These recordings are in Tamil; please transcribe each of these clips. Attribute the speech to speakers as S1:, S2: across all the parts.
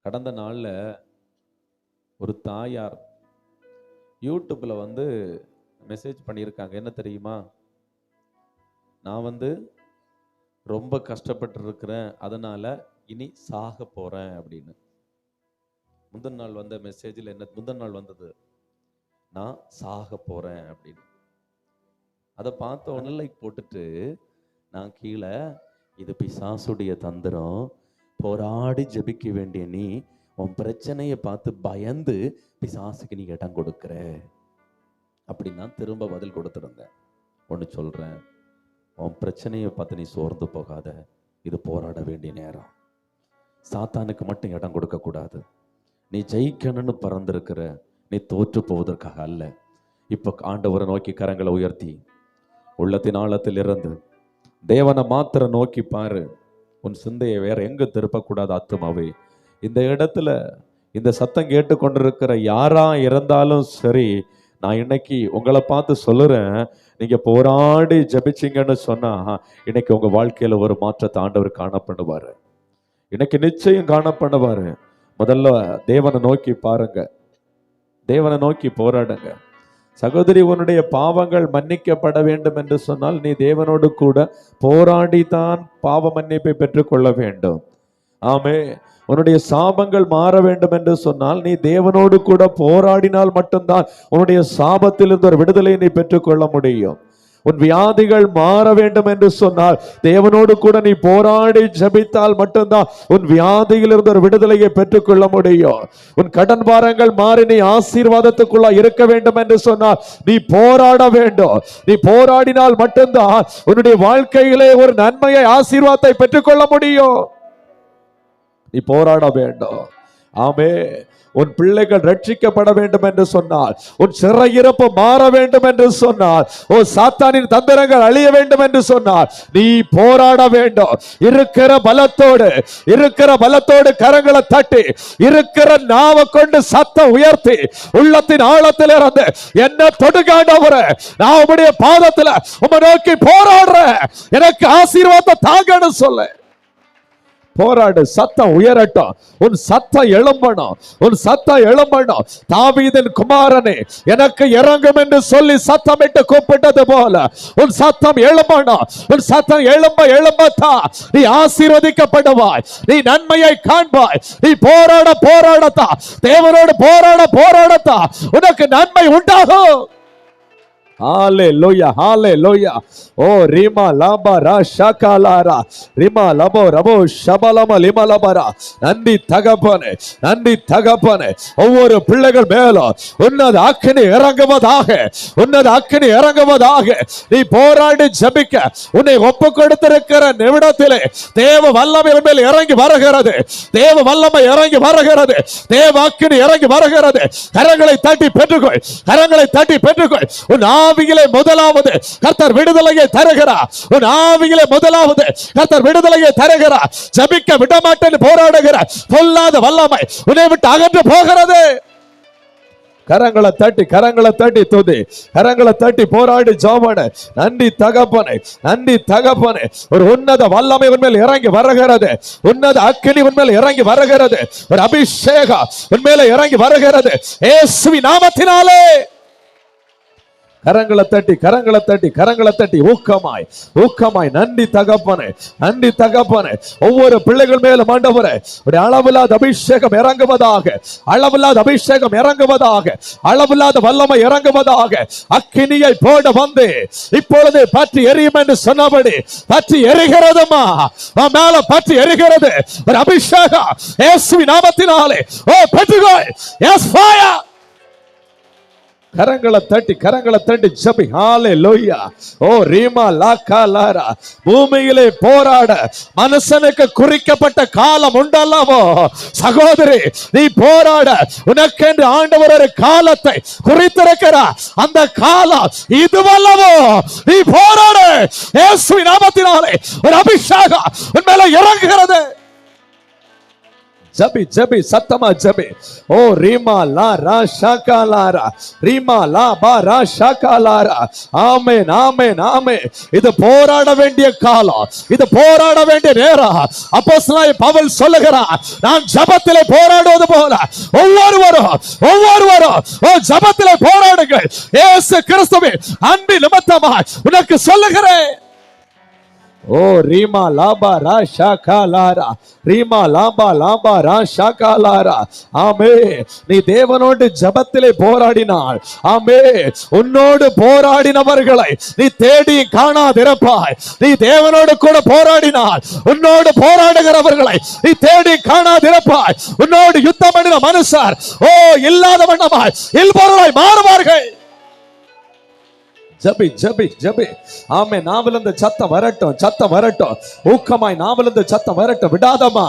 S1: கடந்த நாள்ல ஒரு தாயார் யூடியூப்ல மெசேஜ் பண்ணியிருக்காங்க. என்ன தெரியுமா? நான் ரொம்ப கஷ்டப்பட்டு இருக்கிறேன், அதனால இனி சாக போறேன் அப்படின்னு. முந்தின நாள் வந்த மெசேஜில் முந்தின நாள் வந்தது, நான் சாக போறேன் அப்படின்னு. அதை பார்த்த உடனே லைக் போட்டுட்டு நான் கீழே, இது பிசாசுடைய தந்திரம், போராடி ஜெபிக்க வேண்டிய நீ உன் பிரச்சனையை பார்த்து பயந்து பிசாசுக்கு நீ இடம் கொடுக்குற அப்படின்னு நான் திரும்ப பதில் கொடுத்துருந்தேன். ஒன்று சொல்றேன், உன் பிரச்சனையை பார்த்து நீ சோர்ந்து போகாத. இது போராட வேண்டிய நேரம். சாத்தானுக்கு மட்டும் இடம் கொடுக்க கூடாது. நீ ஜெயிக்கணும்னு பறந்திருக்கிற, நீ தோற்று போவதற்காக அல்ல. இப்ப ஆண்டவரை நோக்கி கரங்களை உயர்த்தி உள்ளத்தின் ஆழத்தில் இருந்து தேவனை மாத்திர நோக்கி பாரு. உன் சிந்தையை வேற எங்க திருப்பக்கூடாது. ஆத்துமாவே, இந்த இடத்துல இந்த சத்தம் கேட்டு கொண்டிருக்கிற யாரா இருந்தாலும் சரி, நான் இன்னைக்கு உங்களை பார்த்து சொல்லுறேன், நீங்க போராடி ஜபிச்சிங்கன்னு சொன்னா இன்னைக்கு உங்க வாழ்க்கையில ஒரு மாற்றத்தை ஆண்டவர் காணப்படுவாரு. இன்னைக்கு நிச்சயம் காணப்படுவாரு. முதல்ல தேவனை நோக்கி பாருங்க, தேவனை நோக்கி போராடுங்க. சகோதரி, உன்னுடைய பாவங்கள் மன்னிக்கப்பட வேண்டும் என்று சொன்னால் நீ தேவனோடு கூட போராடித்தான் பாவ மன்னிப்பை பெற்றுக்கொள்ள வேண்டும். ஆமே. உன்னுடைய சாபங்கள் மாற வேண்டும் என்று சொன்னால் நீ தேவனோடு கூட போராடினால் மட்டும்தான் உன்னுடைய சாபத்திலிருந்து ஒரு விடுதலை நீ பெற்றுக்கொள்ள முடியும். உன் வியாதிகள் மாற வேண்டும் என்று சொன்னால் தேவனோடு கூட நீ போராடி ஜெபித்தால் மட்டும்தான் உன் வியாதியிலிருந்து ஒரு விடுதலையை பெற்றுக்கொள்ள முடியும். உன் கடன் பாரங்கள் மாறி நீ ஆசீர்வாதத்துக்குள்ள இருக்க வேண்டும் என்று சொன்னால் நீ போராட வேண்டும். நீ போராடினால் மட்டும்தான் உன்னுடைய வாழ்க்கையிலே ஒரு நன்மையை, ஆசீர்வாதத்தை பெற்றுக்கொள்ள முடியும். நீ போராட வேண்டும். ஆமே. உன் பிள்ளைகள் ரட்சிக்கப்பட வேண்டும் என்று சொன்னால், உன் சிறையிருப்பு மாற வேண்டும் என்று சொன்னால், உன் சாத்தானின் தந்திரங்கள் அழிய வேண்டும் என்று சொன்னால் நீ போராட வேண்டும். இருக்கிற பலத்தோடு கரங்களை தட்டி, இருக்கிற நாவை கொண்டு சத்தம் உயர்த்தி, உள்ளத்தின் ஆழத்தில் இருந்து என்ன தொடுகாண்டவரே, நான் உம்முடைய பாதத்துல உம்மை நோக்கி போராடுறேன், எனக்கு ஆசீர்வாதத்தை தாங்கன்னு சொல்ல. போராடு. சத்தம் உயரட்டும். உன் சத்தம் எழும்பணும். உன் சத்தம் எழும்பணும். தாவீதின் குமாரனே, எனக்கு இறங்கும் என்று சொல்லி சத்தமிட்டு கூப்பிட்டது போல உன் சத்தம் எழும்பணும். உன் சத்தம் எழும்பத்தான் நீ ஆசீர்வதிக்கப்படுவாய். நீ நன்மையை காண்பாய். நீ போராடத்தான், தேவனோடு போராடத்தான் உனக்கு நன்மை உண்டாகும். ஹalleluya, hallelujah. ஓ ரிமா லாபா ரா ஷகாலாரா ரிமா லபோ ரபோ ஷபலம லிமலபரா. நன்றி தகப்பனே, நன்றி தகப்பனே. ஒவ்வொரு பிள்ளைகள் மேலும் உன்னத அக்கினி இறங்குவதாக, உன்னத அக்கினி இறங்குவதாக. நீ போராடி ஜெபிக்க உன்னை ஒப்பு கொடுத்திருக்கிற நிமிடத்திலே தேவ வல்லமை மேல் இறங்கி வருகிறது. தேவ வல்லமை இறங்கி வருகிறது. தேவ அக்கினி இறங்கி வருகிறது. கரங்களை தட்டி பெற்றுக்கொள், கரங்களை தட்டி பெற்றுக்கொள். உன் ஆவியிலே முதலாவது கர்த்தர் விடுதலையை தருகிறார். உன் ஆவியிலே முதலாவது கர்த்தர் விடுதலையை தருகிறார். ஜெபிக்க விடமாட்டேன் போராடுகிறார். பொல்லாத வல்லமை உன்னை விட்டு அகன்று போகிறது. கரங்களை தட்டி துதி, கரங்களை தட்டி போராடி ஜெபம். நன்றி தகப்பனே, நன்றி தகப்பனே. ஒரு உன்னத வல்லமை உன்மேல் இறங்கி வருகிறது. உன்னத அக்கினி உன்மேல் இறங்கி வருகிறது. ஒரு அபிஷேகம் உன்மேல் இறங்கி வருகிறது இயேசுவின் நாமத்தினாலே. கரங்களை தட்டி ஊக்கமாய் நன்றி தகப்பனே, நன்றி தகப்பனே. ஒவ்வொரு பிள்ளைகள் மேலும் ஆண்டவரே அளவில்லாத அபிஷேகம் இறங்குவதாக, அளவில்லாத அபிஷேகம் இறங்குவதாக, அளவில்லாத வல்லமை இறங்குவதாக. அக்கினியை போட வந்து இப்பொழுது பற்றி எரியும் என்று சொன்னபடி பற்றி எரிகிறதுமா, மேல பற்றி எரிகிறது. ஒரு அபிஷேகம் இயேசுவின் நாமத்தினாலே. ஓ பெற்றுக்கொள். Yes fire. கரங்களை தட்டி ஜெபி. ஹalleluya. ஓ ரீமா லாகா லாரா. பூமியிலே போராட மனுஷனுக்கு குறிக்கப்பட்ட காலம் உண்டல்லவோ சகோதரி, நீ போராட உனக்கென்று ஆண்டவர் ஒரு காலத்தை குறித்திருக்கிறார். அந்த காலம் இதுவல்லவோ. நீ போராடு. இயேசுவின் நாமத்தினாலே ஒரு அபிஷேகம் உன் மேல இறங்குகிறது. ஜபி ஜபி சத்தமா ஜபி. ஓ ரீமா லா ரா ஷாகாலாரா, ரீமா லா பா ரா ஷாகாலாரா. ஆமென் ஆமென் ஆமென். இது போராட வேண்டிய காலம், இது போராட வேண்டிய நேரம். அப்போஸ்தலனாகிய பவுல் சொல்லுகிறார், நான் ஜபத்திலே போராடுவது போல ஒவ்வொருவரும் ஓ ஜபத்திலே போராடுங்கள், இயேசு கிறிஸ்துவின் அன்பின் நிமித்தமாய் உனக்கு சொல்லுகிறேன். ஓ ரீமா லாபா ரா ஷாகாலாரா, ரீமா லாபா லாபா ரா ஷாகாலாரா. ஆமே, நீ தேவனோடு ஜபத்திலே போராடினாள். ஆமே, உன்னோடு போராடினவர்களை நீ தேடி காணாதிருப்பாய். நீ தேவனோடு கூட போராடினாள், உன்னோடு போராடுகிறவர்களை நீ தேடி காணாதிருப்பாய். உன்னோடு யுத்தம் பண்ணின மனுஷர் ஓ இல்லாத வண்ணமாய் இல்பொருளாய் மாறுவார்கள். ஜபி ஜபி ஜபி. ஆமே, நாவிலிருந்து சத்தம் வரட்டும், சத்தம் வரட்டும். ஊக்கமாய் நாவிலிருந்து சத்தம் வரட்டும். விடாதமா,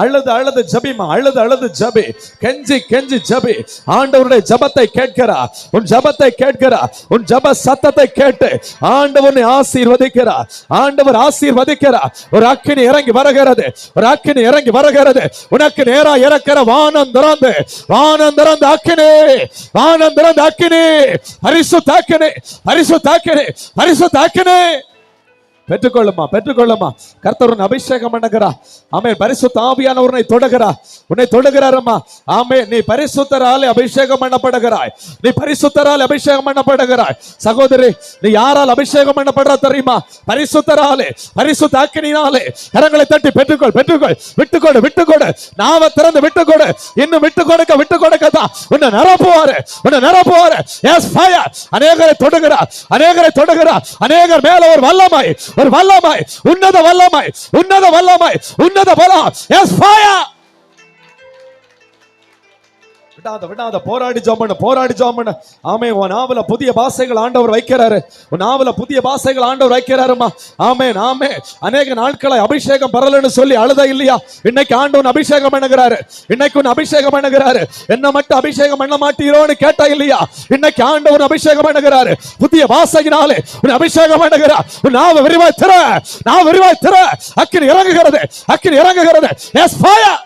S1: அழுது அழுது ஜபிமா, அழுது அழுது ஜபி, கெஞ்சி கெஞ்சி ஜபி. ஆண்டவருடைய ஜபத்தை கேட்கிறார், உன் ஜபத்தை கேட்கிறார், உன் ஜப சத்தத்தை கேட்டு ஆண்டவனை ஆசீர்வதிக்கிறார். ஆண்டவர் ஆசீர்வதிக்கிறார். ஒரு அக்கினி இறங்கி வருகிறது, ஒரு அக்கினி இறங்கி வருகிறது. உனக்கு நேரா இறக்கிற வானம் திறந்து, வானம் திறந்து அக்கினி, வானம் திறந்து அக்கினி, பரிசுத்த அக்கினி, பரிசுத்த பரிசுத்தாக்கினே பெற்றுக்கொள்ளுமா, பெற்றுக்கொள்ளுமா. கர்த்தர் உன்னை அபிஷேகம் பண்ணுகிறார். ஆமென். பரிசுத்த ஆவியானவர் உன்னை தொடுகிறார், உன்னை தொடுகிறாரம்மா. ஆமென். நீ பரிசுத்தராலே அபிஷேகம் பண்ணப்படுகிறாய், நீ பரிசுத்தராலே அபிஷேகம் பண்ணப்படுகிறாய். சகோதரி, நீ யாரால் அபிஷேகம் பண்ணப்படுற தெரியுமா? பரிசுத்தராலே, பரிசுத்த அக்கினியாலே. கரங்களை தட்டி பெற்றுக்கொள், பெற்றுக்கொள். விட்டுக்கொடு, விட்டுக்கொடு. நாவை திறந்து விட்டுக்கொடு. இன்னும் விட்டுக்கொடுக்க, விட்டுக்கொடுக்க தான் உன்னை நிரப்புவாரு, உன்னை நிரப்புவாரு. S fire. அநேகரை தொடுகிறார், அநேகரை தொடுகிறார். அநேகர் மேல ஒரு வல்லமை, ஒரு வல்லமை, உன்னத வல்லமை, உன்னத வல்லமை, உன்னத பலம். Yes fire. விடாத விடாத போராடி ஜெபம் பண்ணு, போராடி ஜெபம் பண்ணு. ஆமென். உன் நாவுல புதிய பாஷைகள் ஆண்டவர் வைக்கிறாரு, உன் நாவுல புதிய பாஷைகள் ஆண்டவர் வைக்கிறாருமா. ஆமென் ஆமென். அநேக நாட்களை அபிஷேகம் பரலன்னு சொல்லி அழுத இல்லையா? இன்னைக்கு ஆண்டவன் அபிஷேகம் பண்ணுகிறாரு, இன்னைக்கு உன் அபிஷேகம் பண்ணுகிறாரு. என்ன மட்டும் அபிஷேகம் பண்ண மாட்டீரோன்னு கேட்டா இல்லையா? இன்னைக்கு ஆண்டவன் அபிஷேகம் பண்ணுகிறாரு. புதிய பாஷையினாலே உன் அபிஷேகம் பண்ணுகிறார். உன் நாவை விரிவாய் திற, நாவை விரிவாய் திற. அக்கினி இறங்குகிறது, அக்கினி இறங்குகிறது. Yes fire.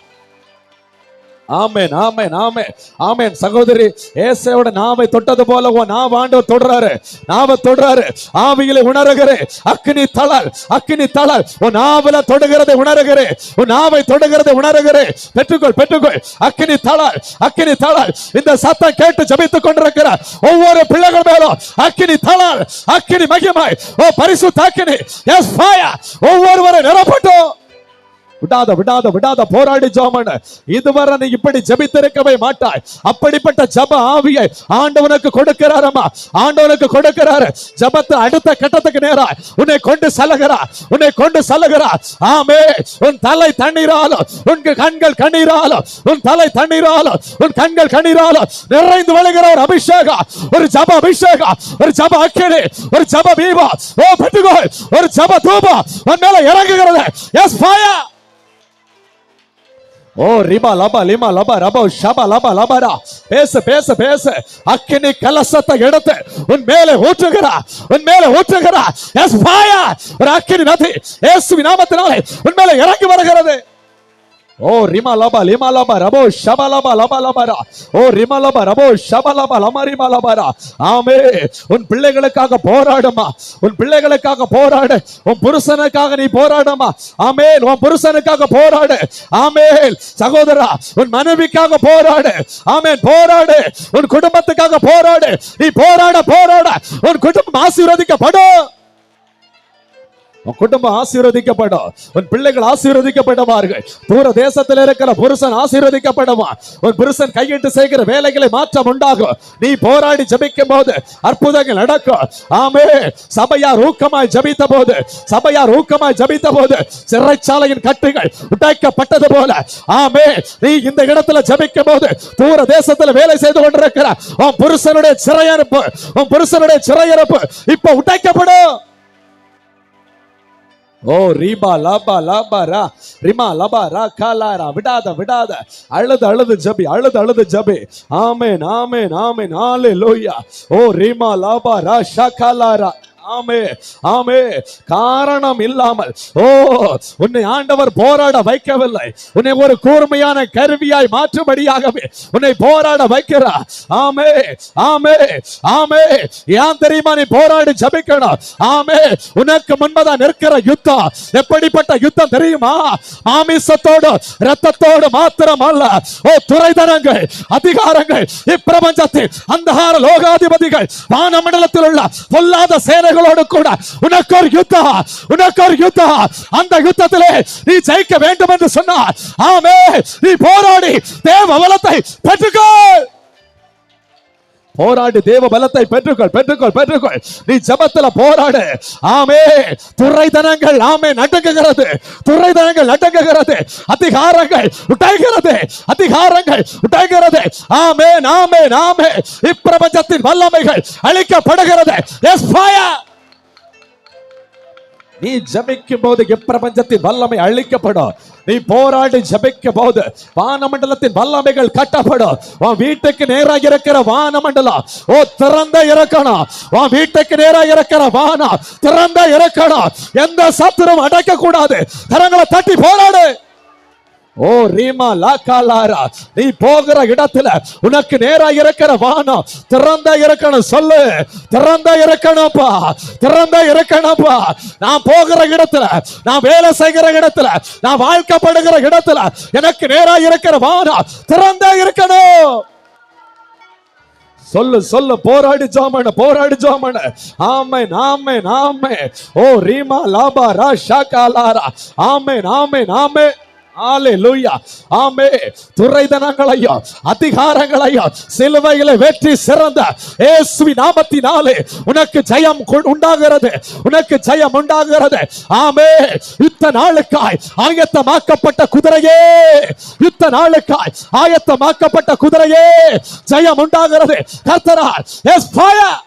S1: ஆமென் ஆமென் ஆமென் ஆமென். சகோதரி, இயேசுவோட நாவை தொட்டது போல உன் நாவை ஆண்டவர் தொடுறாரு, நாவை தொடுறாரு. ஆவியிலே உணர்கிறே. அக்கினி தளல், அக்கினி தளல். உன் நாவில தொடுகிறதை உணர்கிறே, உன் நாவை தொடுகிறதை உணர்கிறே. பெற்றுக்கொள், பெற்றுக்கொள். அக்கினி தளல், அக்கினி தளல். இந்த சத்தம் கேட்டு ஜெபித்துக் கொண்டிருக்கிறார் ஒவ்வொரு பிள்ளைகள் மேலும் அக்கினி தளல், அக்கினி மகிமை. ஓ பரிசுத்த அக்கினி. Yes fire. ஒவ்வொருவரை நிரப்பட்டும். விடாத விடாத விடாத போராடி ஜெபம் பண்ணு. இதுவரை நீ இப்படி ஜெபித்திருக்கவே மாட்டாய். அப்படிப்பட்ட ஜெப ஆவியை ஆண்டவனுக்கு கொடுக்கிறாரம்மா, ஆண்டவனுக்கு கொடுக்கிறாரு. ஜெபத்தை அடுத்த கட்டத்துக்கு நேரா உன்னை கொண்டு செல்லுகிறார், உன்னை கொண்டு செல்லுகிறார். ஆமென். உன் தலை தண்ணீராலும், உன் கண்கள் கண்ணீராலும், உன் தலை தண்ணீராலும், உன் கண்கள் கண்ணீராலும் நிறைந்து வழிகிற ஒரு அபிஷேகம், ஒரு ஜெப அபிஷேகம், ஒரு ஜெப அக்கினி, ஒரு ஜெப தீபம். ஓ பெற்றுக்கொள். ஒரு ஜெப தூபம் உன் மேல இறங்குகிறது. Yes fire. ஓ ரிமா லபா லிமா லபா ரபா ஷபா லபா லபரா. பேசு பேசு பேசு. அக்கினி கலசத்தை எடுத்து உன் மேலே ஊற்றுகிறா, உன் மேலே ஊற்றுகிறா. S fire. ஒரு அக்கினி நதி இயேசுவின் நாமத்தினாலே உன் மேலே இறங்கி வருகிறது. ஓ ரிமா லபா லிமா லபா ரபோ ஷபா லபா லபா லபரா. ஓ ரிமா லபா ரபோ ஷபா லபா லமா ரிமா லபரா. ஆமென். உன் பிள்ளைகளுக்காக போராடுமா, உன் பிள்ளைகளுக்காக போராடு. உன் புருஷனுக்காக நீ போராடுமா. ஆமென். உன் புருஷனுக்காக போராடு. ஆமென். சகோதரா, உன் மனைவிக்காக போராடு. ஆமென். போராடு. உன் குடும்பத்துக்காக போராடு. நீ போராட போராட உன் குடும்பம் ஆசீர்வதிக்கப்படும், உன் குடும்பம் ஆசீர்வதிக்கப்படும், உன் பிள்ளைகள் ஆசீர்வதிக்கப்படுவார்கள். தூர தேசத்தில் இருக்கிற புருஷன் ஆசீர்வதிக்கப்படுவான். உன் புருஷன் கையிட்டு செய்கிற வேலைகளை மாற்றம் உண்டாகும். நீ போராடி ஜெபிக்கும் போது அற்புதங்கள் நடக்கும். ஆமென். சபையார் ஊக்கமாய் ஜெபித்த போது, சபையார் ஊக்கமாய் ஜெபித்த போது சிறைச்சாலையின் கட்டுகள் உடைக்கப்பட்டது போல, ஆமென், நீ இந்த இடத்துல ஜெபிக்கும் போது தூர தேசத்தில் வேலை செய்து கொண்டிருக்கிற உன் புருஷனுடைய சிறையிருப்பு, உன் புருஷனுடைய சிறையிருப்பு இப்ப உடைக்கப்படும். ஓ ரீபா லபா லபா ரா ரிமா லபா ரா காலாரா. விடாத விடாத. அழுது அழுது ஜபி, அழுது அழுது ஜபி. ஆமென் ஆமென் ஆமென். ஹalleluya. ஓ ரீமா லபா ரா ஷகாலாரா.
S2: ஆமே ஆமே. காரணம் இல்லாமல் உன்னை ஆண்டவர் போராட வைக்கவில்லை. உன்னை ஒரு கூர்மையான கருவியாய் மாற்றும்படியாகவே உன்னை போராட வைக்கிறார். ஆமே ஆமே ஆமே. ஏன் தெரியுமா நீ போராடி ஜெபிக்கணும்? ஆமே. உனக்கு முன்பதா நிற்கிற யுத்தம் எப்படிப்பட்ட யுத்தம் தெரியுமா? மாமிசத்தோடு இரத்தத்தோடு மாத்திரம் அல்ல. துரைதனங்கள், அதிகாரங்கள், இப்பிரபஞ்சத்தில் அந்தகார லோகாதிபதிகள், வானமண்டலத்தில் உள்ள பொல்லாத சேனைகளோடு கூட உனக்கு ஒரு யுத்தம், உனக்கு ஒரு யுத்தம். அந்த யுத்தத்திலே நீ ஜெயிக்க வேண்டும் என்று சொன்னார். ஆமே. நீ போராடி தேவ பலத்தை பெற்றுக்கொள். போராடி தேவ பலத்தை பெற்றுக்கொள் பெற்றுக்கொள் பெற்றுக்கொள். நீ ஜெபத்துல போராடு. ஆமே. துரைதனங்கள் ஆமே நடுங்குகிறது, துரைதனங்கள் நடுங்குகிறது, அதிகாரங்கள் உடைகிறது, அதிகாரங்கள் உடைகிறது. ஆமே நாமே நாமே. இப்பிரபஞ்சத்தின் வல்லமைகள் அழிக்கப்படுகிறது. S fire. நீ ஜெபிக்கும் போது இப்பிரபஞ்சத்தின் வல்லமை அழிக்கப்படும். நீ போராடி ஜெபிக்கும் போது வானமண்டலத்தின் வல்லமைகள் கட்டப்படும். உன் வீட்டுக்கு நேராக இருக்கிற வானமண்டலம் திறந்த இருக்கணும். உன் வீட்டுக்கு நேராக இருக்கிற வானம் திறந்த இருக்கணும். எந்த சத்துரும் அடக்க கூடாது. கரங்களை தட்டி போராடு. ஓ ரீமா லாக்காலாரா. நீ போகிற இடத்துல உனக்கு நேரா இருக்கிற வானம் திறந்த இருக்கணும். சொல்லு, திறந்த இருக்கணும்ப்பா, திறந்த இருக்கணும்ப்பா. நான் போகிற இடத்துல, நான் வேலை செய்கிற இடத்துல, நான் வாழ்க்கப்படுகிற இடத்துல எனக்கு நேரா இருக்கிற வானம் திறந்த இருக்கணும். சொல்லு சொல்லு. போராடி ஜாமன, போராடி ஜாமன. ஆமென் ஆமென் ஆமென். ஓ ரீமா லாபா ரா ஷாகாலாரா. ஆமென் ஆமென் ஆமென். ஹalleluya. ஆமே. துரைதனங்களையும் அதிகாரங்களையும் சிலுவையிலே வெற்றி சிறந்த இயேசுவின் நாமத்தினாலே உனக்கு ஜெயம் உண்டாகிறது, உனக்கு ஜெயம் உண்டாகிறது. ஆமே. யுத்த நாளுக்காய் ஆயத்தமாக்கப்பட்ட குதிரையே, யுத்த நாளுக்காய் ஆயத்தமாக்கப்பட்ட குதிரையே ஜெயம் உண்டாகிறது கர்த்தரால். Yes fire.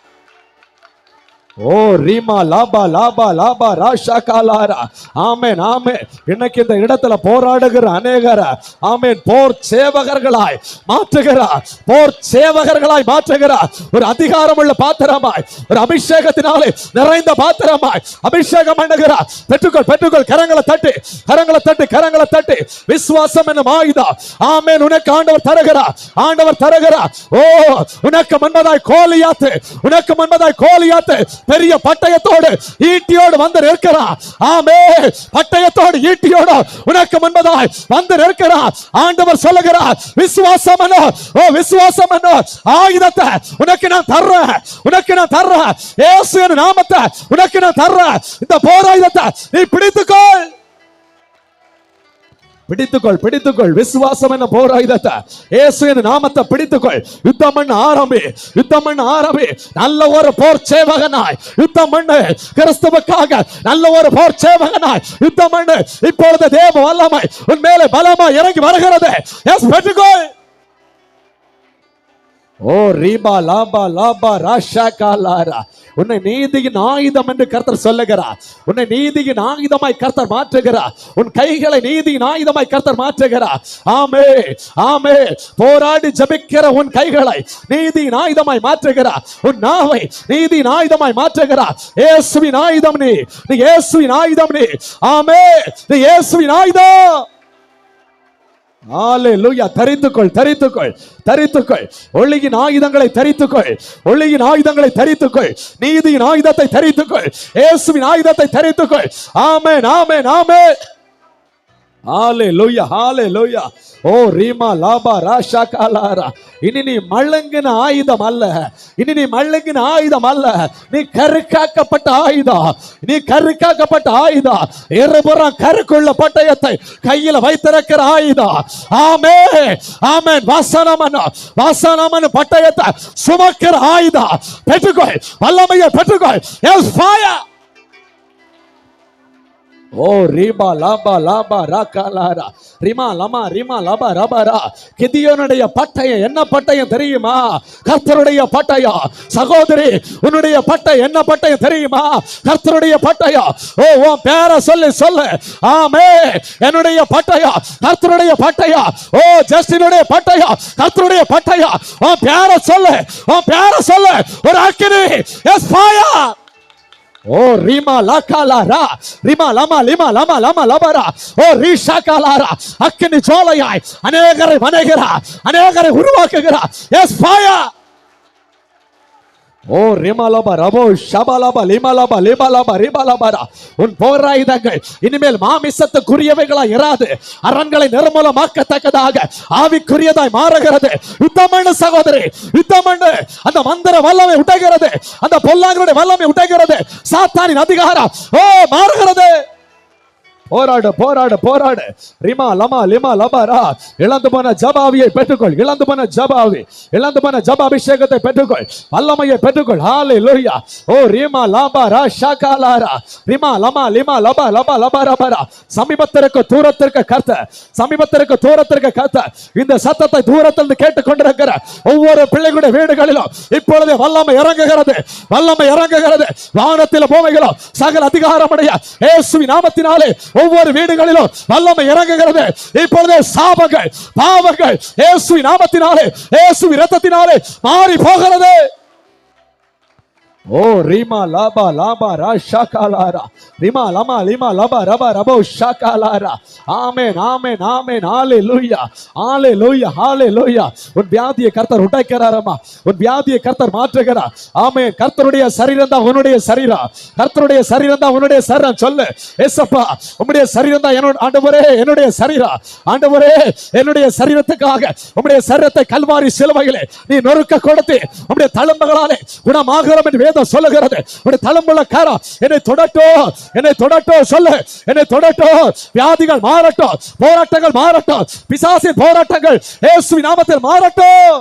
S2: ஓ ரீமா லாபா லாபா லாபா ராஷா காலாரா. ஆமென் ஆமென். இன்னைக்கு இந்த இடத்துல போராடுகிற அநேகர ஆமென் போர் சேவகர்களாய் மாற்றுகிறார், போர் சேவகர்களாய் மாற்றுகிறார். ஒரு அதிகாரம் உள்ள பாத்திரமாய், ஒரு அபிஷேகத்தினாலே நிறைந்த பாத்திரமாய் அபிஷேகம் பண்ணுகிறார். பெற்றுக்கொள் பெற்றுக்கொள். கரங்களை தட்டி, கரங்களை தட்டி, கரங்களை தட்டி. விசுவாசம் என்னும் ஆயுதம் ஆமென் உனக்கு ஆண்டவர் தருகிறார், ஆண்டவர் தருகிறார். ஓ உனக்கு முன்பதாய் கோலியாத்து, உனக்கு முன்பதாய் கோலியாத்து பெரிய பட்டயத்தோடு ஈட்டியோடு வந்து நிற்கிறார். ஆமே. பட்டயத்தோடு ஈட்டியோடு உனக்கு முன்பதாய் வந்து நிற்கிறார். ஆண்டவர் சொல்லுகிறார், விசுவாசம் என்ன, ஓ விசுவாசம் என்ன ஆயுதத்தை உனக்கு நான் தர்றேன், உனக்கு நான் தர்றேன். இயேசுவின் நாமத்தை உனக்கு நான் தர்றேன். இந்த போராயுதத்தை நீ பிடித்துக்கொள், பிடித்துக்கொள் பிடித்துக்கொள். விசுவாசம் என்ன போராயுதத்தை, இயேசுவின் நாமத்தை பிடித்துக்கொள். யுத்தம் பண்ண ஆரம்பி, யுத்தம் பண்ண ஆரம்பி. நல்ல ஒரு போர் சேவகனாய் யுத்தம் பண்ணு. கிறிஸ்துவுக்காக நல்ல ஒரு போர் சேவகனாய் யுத்தம் பண்ணு. இப்பொழுது தேவ வல்லமை உன் மேலே பலமாய் இறங்கி வருகிறது. எஸ் பெற்றுக்கொள். ஓ ரீபா லாபா லாபா ராஷா காலாரா. உன்னை நீதியின் ஆயுதம் என்று கர்த்தர் சொல்லுகிறார். உன்னை நீதியின் ஆயுதமாய் கர்த்தர் மாற்றுகிறார். உன் கைகளை நீதியின் ஆயுதமாய் கர்த்தர் மாற்றுகிறார். ஆமே ஆமே. போராடி ஜெபிக்கிற உன் கைகளை நீதியின் ஆயுதமாய் மாற்றுகிறார். உன் நாவை நீதியின் ஆயுதமாய் மாற்றுகிறார். இயேசுவின் ஆயுதம் நீ, நீ இயேசுவின் ஆயுதம் நீ. ஆமே. நீ இயேசுவின் ஆயுதம். ஹalleluya. தரித்துக்கொள் தரித்துக்கொள் தரித்துக்கொள். ஒளியின் ஆயுதங்களை தரித்துக்கொள், ஒளியின் ஆயுதங்களை தரித்துக்கொள். நீதியின் ஆயுதத்தை தரித்துக்கொள், இயேசுவின் ஆயுதத்தை தரித்துக்கொள். ஆமென் ஆமென் ஆமென். ஹalleluya ஹalleluya. ஓ ரீமா லாபா ராஷா காலாரா. இனி நீ மழுங்கின ஆயுதம் அல்ல, இனி நீ மழுங்கின ஆயுதம் அல்ல. நீ கருக்காக்கப்பட்ட ஆயுதம், நீ கருக்காக்கப்பட்ட ஆயுதம். இருபுறம் கருக்குள்ள பட்டயத்தை கையில் வைத்திருக்கிற ஆயுதம். ஆமே ஆமென். வாசனமன் வாசனமன் பட்டயத்தை சுமக்கிற ஆயுதம். பெற்றுக்கொள், வல்லமையை பெற்றுக்கொள். Yes fire. ஓ ரீபா லாபா லாபா ராகாலாரா. ரிமா லமா ரிமா லபா ரபரா. கிதியோனுடைய பட்டயம் என்ன பட்டயம் தெரியுமா? கர்த்தருடைய பட்டயம். சகோதரி உன்னுடைய பட்டயம் என்ன பட்டயம் தெரியுமா? கர்த்தருடைய பட்டயம். ஓ உன் பேரை சொல்லு சொல்லு. ஆமே. என்னுடைய பட்டயம் கர்த்தருடைய பட்டயம். ஓ ஜஸ்டினுடைய பட்டயம் கர்த்தருடைய பட்டயம். உன் பேரை சொல்லு, உன் பேரை சொல்லு. ஒரு அக்கினி. Yes fire. ஓ ரீமா லகாலாரா ரீமா லமா லிமா லமா லமா லபரா ஓ ரீஷா காலாரா அக்கினி ஜோலையாய் அநேகரை உருவாக்குகிறார். Yes fire. ஓ ரிமலபா ரபோ ஷபலபா லிமலபா லிமலபா ரிமலபரா. உன் போராயுதங்கள் இனிமேல் மாமிசத்துக்குரியவைகளா இராது, அரண்களை நிர்மூலமாக்கத்தக்கதாக ஆவிக்குரியதாய் மாறுகிறது. யுத்தமண்ணு சகோதரி, யுத்தமண்ணு. அந்த மந்திர வல்லமை உடைகிறது, அந்த பொல்லாங்களுடைய வல்லமை உடைகிறது, சாத்தானின் அதிகாரம் ஓ மாறுகிறது. போராடு போராடு போராடு. ரிமா லமா லிமா லபரா. இழந்து போன ஜபாவியை பெற்றுக்கொள், இழந்து போன ஜபாவி, இழந்து போன ஜப அபிஷேகத்தை பெற்றுக்கொள், வல்லமையை பெற்றுக்கொள். ஹalleluya. ஓ ரிமா லபா ரா ஷகாலாரா ரிமா லமா லிமா லபா லபா லபா ரபரா. சமீபத்திற்கு தூரத்திற்கு கர்த்தர், சமீபத்திற்கு தூரத்திற்கு கர்த்தர் இந்த சத்தத்தை தூரத்திலிருந்து கேட்டுக்கொண்டிருக்கிற ஒவ்வொரு பிள்ளைகளுடைய வீடுகளிலும் இப்பொழுது வல்லமை இறங்குகிறது, வல்லமை இறங்குகிறது. வானத்தில் பூமியிலும் சகல அதிகாரமுடைய இயேசுவின் நாமத்தினாலே ஒவ்வொரு வீடுகளிலும் வல்லமை இறங்குகிறது. இப்பொழுதே சாபங்கள் பாவங்கள் இயேசுவின் நாமத்தினாலே இயேசுவின் இரத்தத்தினாலே மாறி போகிறது. ஓ ரிமா லாபா லாபா ரா ஷகாலாரா ரிமா லமா லிமா லபா ரபா ரபோ ஷகாலாரா. ஆமென் ஆமென் ஆமென். ஹalleluya ஹalleluya ஹalleluya. உன் வியாதியை கர்த்தர் உடைக்கிறாரமா, உன் வியாதியை கர்த்தர் மாற்றுகிறார். ஆமென். கர்த்தருடைய சரீரம் தான் உன்னுடைய சரீரம், கர்த்தருடைய சரீரம் தான் உன்னுடைய சரீரம். சொல்லு ஏசப்பா, உம்முடைய சரீரம் தான் என்னோட ஆண்டவரே, என்னுடைய சரீரம். ஆண்டவரே, என்னுடைய சரீரத்துக்காக உம்முடைய சரீரத்தை கல்வாரி சிலுவையிலே நீ நொறுக்க கொடுத்து உம்முடைய தழும்புகளாலே குணமாகிறோம் என்று சொல்லுகிறது. உடைய தழும்புள்ள காரம் என்னை தொடட்டும், என்னை தொடட்டும். சொல்லு, என்னை தொடட்டும். வியாதிகள் மாறட்டும், போராட்டங்கள் மாறட்டும், பிசாசின் போராட்டங்கள் இயேசுவின் நாமத்தில் மாறட்டும்.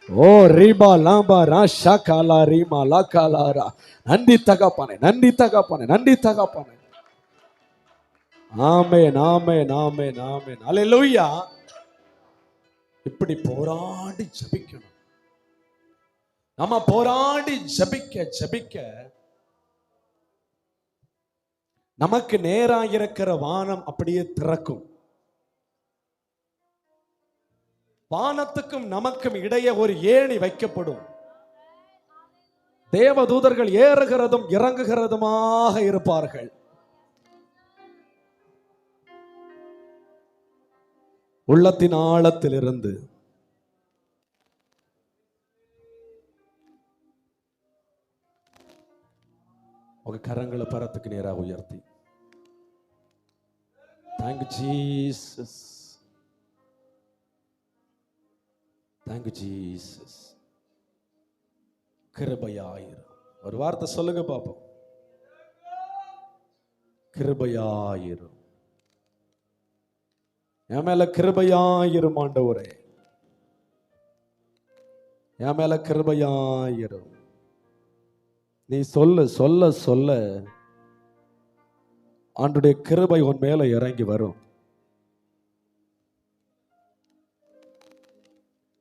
S2: ஓ ரிபா லாம்பா ராஷா காலா ரிமா லகாலாரா. நன்றி தகப்பனே, நன்றி தகப்பனே, நன்றி தகப்பனே. ஆமென் ஆமென் ஆமென் ஆமென். ஹalleluya. இப்படி போராடி ஜெபிக்கணும். நம்ம போராடி ஜெபிக்க ஜெபிக்க நமக்கு நேராக இருக்கிற வானம் அப்படியே திறக்கும். வானத்துக்கும் நமக்கும் இடையே ஒரு ஏணி வைக்கப்படும். தேவதூதர்கள் ஏறுகிறதும் இறங்குகிறதுமாக இருப்பார்கள். உள்ளத்தின் ஆழத்திலிருந்து உங்க கரங்களை பரத்துக்கு நேராக உயர்த்தி Thank you, Jesus. Thank you, Jesus. கிருபையாயிரும். ஒரு வார்த்தை சொல்லுங்க பாப்போம். கிருபையாயிரும். என் மேல கிருபையாயிரும் ஆண்டவரே, என் மேல கிருபையாயிரும். நீ சொல்ல சொல்ல சொல்ல ஆண்டுடைய கிருபை உன் மேல இறங்கி வரும்.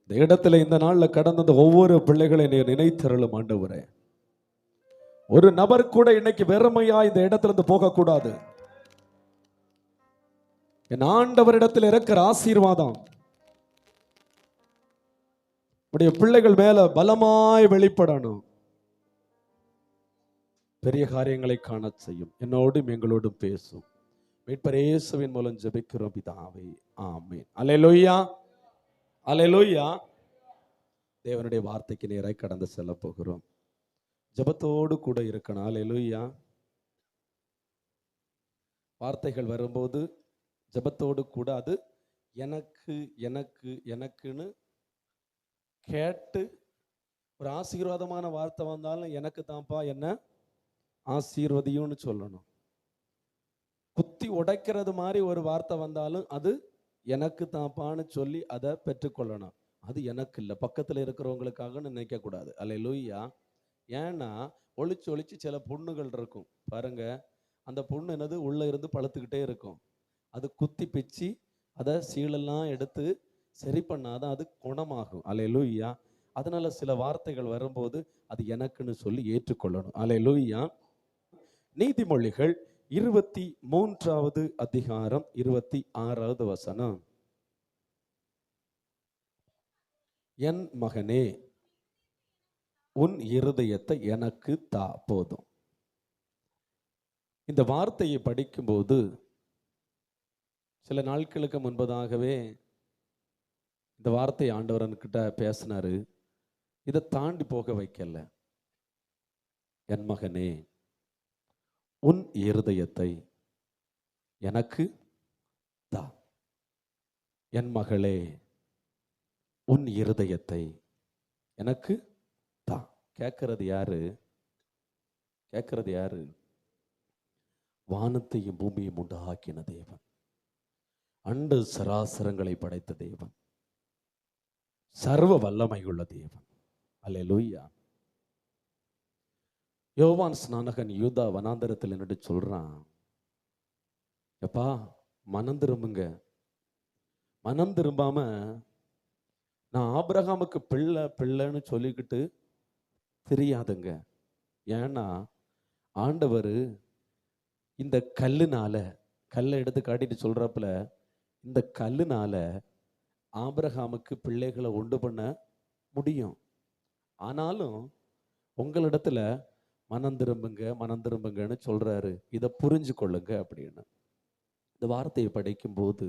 S2: இந்த இடத்துல இந்த நாள்ல கடந்த ஒவ்வொரு பிள்ளைகளை நீ நினைத்தருளும் ஆண்டவரே. ஒரு நபர் கூட இன்னைக்கு வெறுமையா இந்த இடத்துல இருந்து போக கூடாது. என் ஆண்டவரிடத்தில் இருக்கிற ஆசீர்வாதம் உடைய பிள்ளைகள் மேல பலமாய் வெளிப்படணும். பெரிய காரியங்களை காண செய்யும். என்னோடும் எங்களோடும் பேசும். மீட்பர் இயேசுவின் மூலம் ஜெபிக்கிறோம் பிதாவே, ஆமென். அல்லேலூயா அல்லேலூயா. தேவனுடைய வார்த்தைக்கு நேராய் கடந்து செல்ல போகிறோம். ஜெபத்தோடு கூட இருக்கணும். அல்லேலூயா. வார்த்தைகள் வரும்போது ஜெபத்தோடு கூட அது எனக்கு எனக்கு எனக்குன்னு கேட்டு, ஒரு ஆசீர்வாதமான வார்த்தை வந்தாலும் எனக்கு தான்ப்பா என்ன ஆசீர்வதியும்னு சொல்லணும். குத்தி உடைக்கிறது மாதிரி ஒரு வார்த்தை வந்தாலும் அது எனக்கு தான்ப்பான்னு சொல்லி அதை பெற்றுக்கொள்ளணும். அது எனக்கு இல்லை, பக்கத்தில் இருக்கிறவங்களுக்காக நினைக்க கூடாது. அல்லேலூயா. ஏன்னா ஒளிச்சு ஒளிச்சு சில புண்ணுகள் இருக்கும் பாருங்க. அந்த புண்ணு என்னது உள்ள இருந்து பழுத்துக்கிட்டே இருக்கும். அது குத்தி பிச்சு அதை சீலெல்லாம் எடுத்து சரி பண்ணாதான் அது குணமாகும். அல்லேலூயா. அதனால சில வார்த்தைகள் வரும்போது அது எனக்குன்னு சொல்லி ஏற்றுக்கொள்ளணும். அல்லேலூயா. நீதிமொழிகள் 23வது அதிகாரம் 26வது வசனம். என் மகனே, உன் இருதயத்தை எனக்கு தா. போதும். இந்த வார்த்தையை படிக்கும்போது சில நாட்களுக்கு முன்பதாகவே இந்த வார்த்தை ஆண்டவர் என்கிட்ட பேசினாரு. இதை தாண்டி போக வைக்கல. என் மகனே, உன் இருதயத்தை எனக்கு தா. என் மகளே, உன் இருதயத்தை எனக்கு தா. கேட்கறது யாரு? கேட்கறது யாரு? வானத்தையும் பூமியும் உண்டாக்கின தேவன், அண்டு சராசரங்களை படைத்த தேவன், சர்வ வல்லமையுள்ள தேவன். அல்லேலூயா. யோவான் ஸ்நானகன் யூதா வனாந்தரத்தில் நின்று சொல்றான், எப்பா மனம் திரும்புங்க. மனம் திரும்பாம நான் ஆபிரகாமுக்கு பிள்ளை பிள்ளைன்னு சொல்லிக்கிட்டு தெரியாதுங்க. ஏன்னா ஆண்டவர் இந்த கல்லுனால, கல்லை எடுத்து காட்டிட்டு சொல்றாப்புல, இந்த கல்லுனால ஆபிரகாமுக்கு பிள்ளைகளை உண்டு பண்ண முடியும். ஆனாலும் உங்களிடத்துல மனம் திரும்புங்க மனம் திரும்புங்கன்னு சொல்றாரு. இதை புரிஞ்சு கொள்ளுங்க அப்படின்னு. இந்த வார்த்தையை படிக்கும்போது,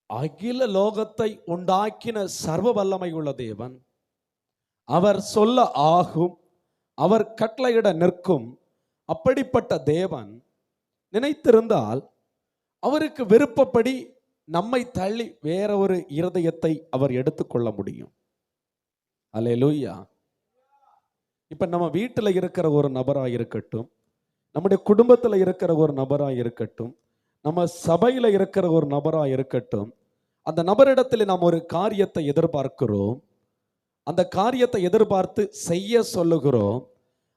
S2: அகில லோகத்தை உண்டாக்கின சர்வ வல்லமை உள்ள தேவன், அவர் சொல்ல ஆகும், அவர் கட்டளையிட நிற்கும். அப்படிப்பட்ட தேவன் நினைத்திருந்தால் அவருக்கு விருப்பப்படி நம்மை தள்ளி வேற ஒரு இருதயத்தை அவர் எடுத்துக்கொள்ள முடியும். அல்லேலூயா. இப்ப நம்ம வீட்டில் இருக்கிற ஒரு நபரா இருக்கட்டும், நம்முடைய குடும்பத்தில் இருக்கிற ஒரு நபரா இருக்கட்டும், நம்ம சபையில இருக்கிற ஒரு நபரா இருக்கட்டும், அந்த நபரிடத்தில் நாம் ஒரு காரியத்தை எதிர்பார்க்கிறோம். அந்த காரியத்தை எதிர்பார்த்து செய்ய சொல்லுகிறோம்.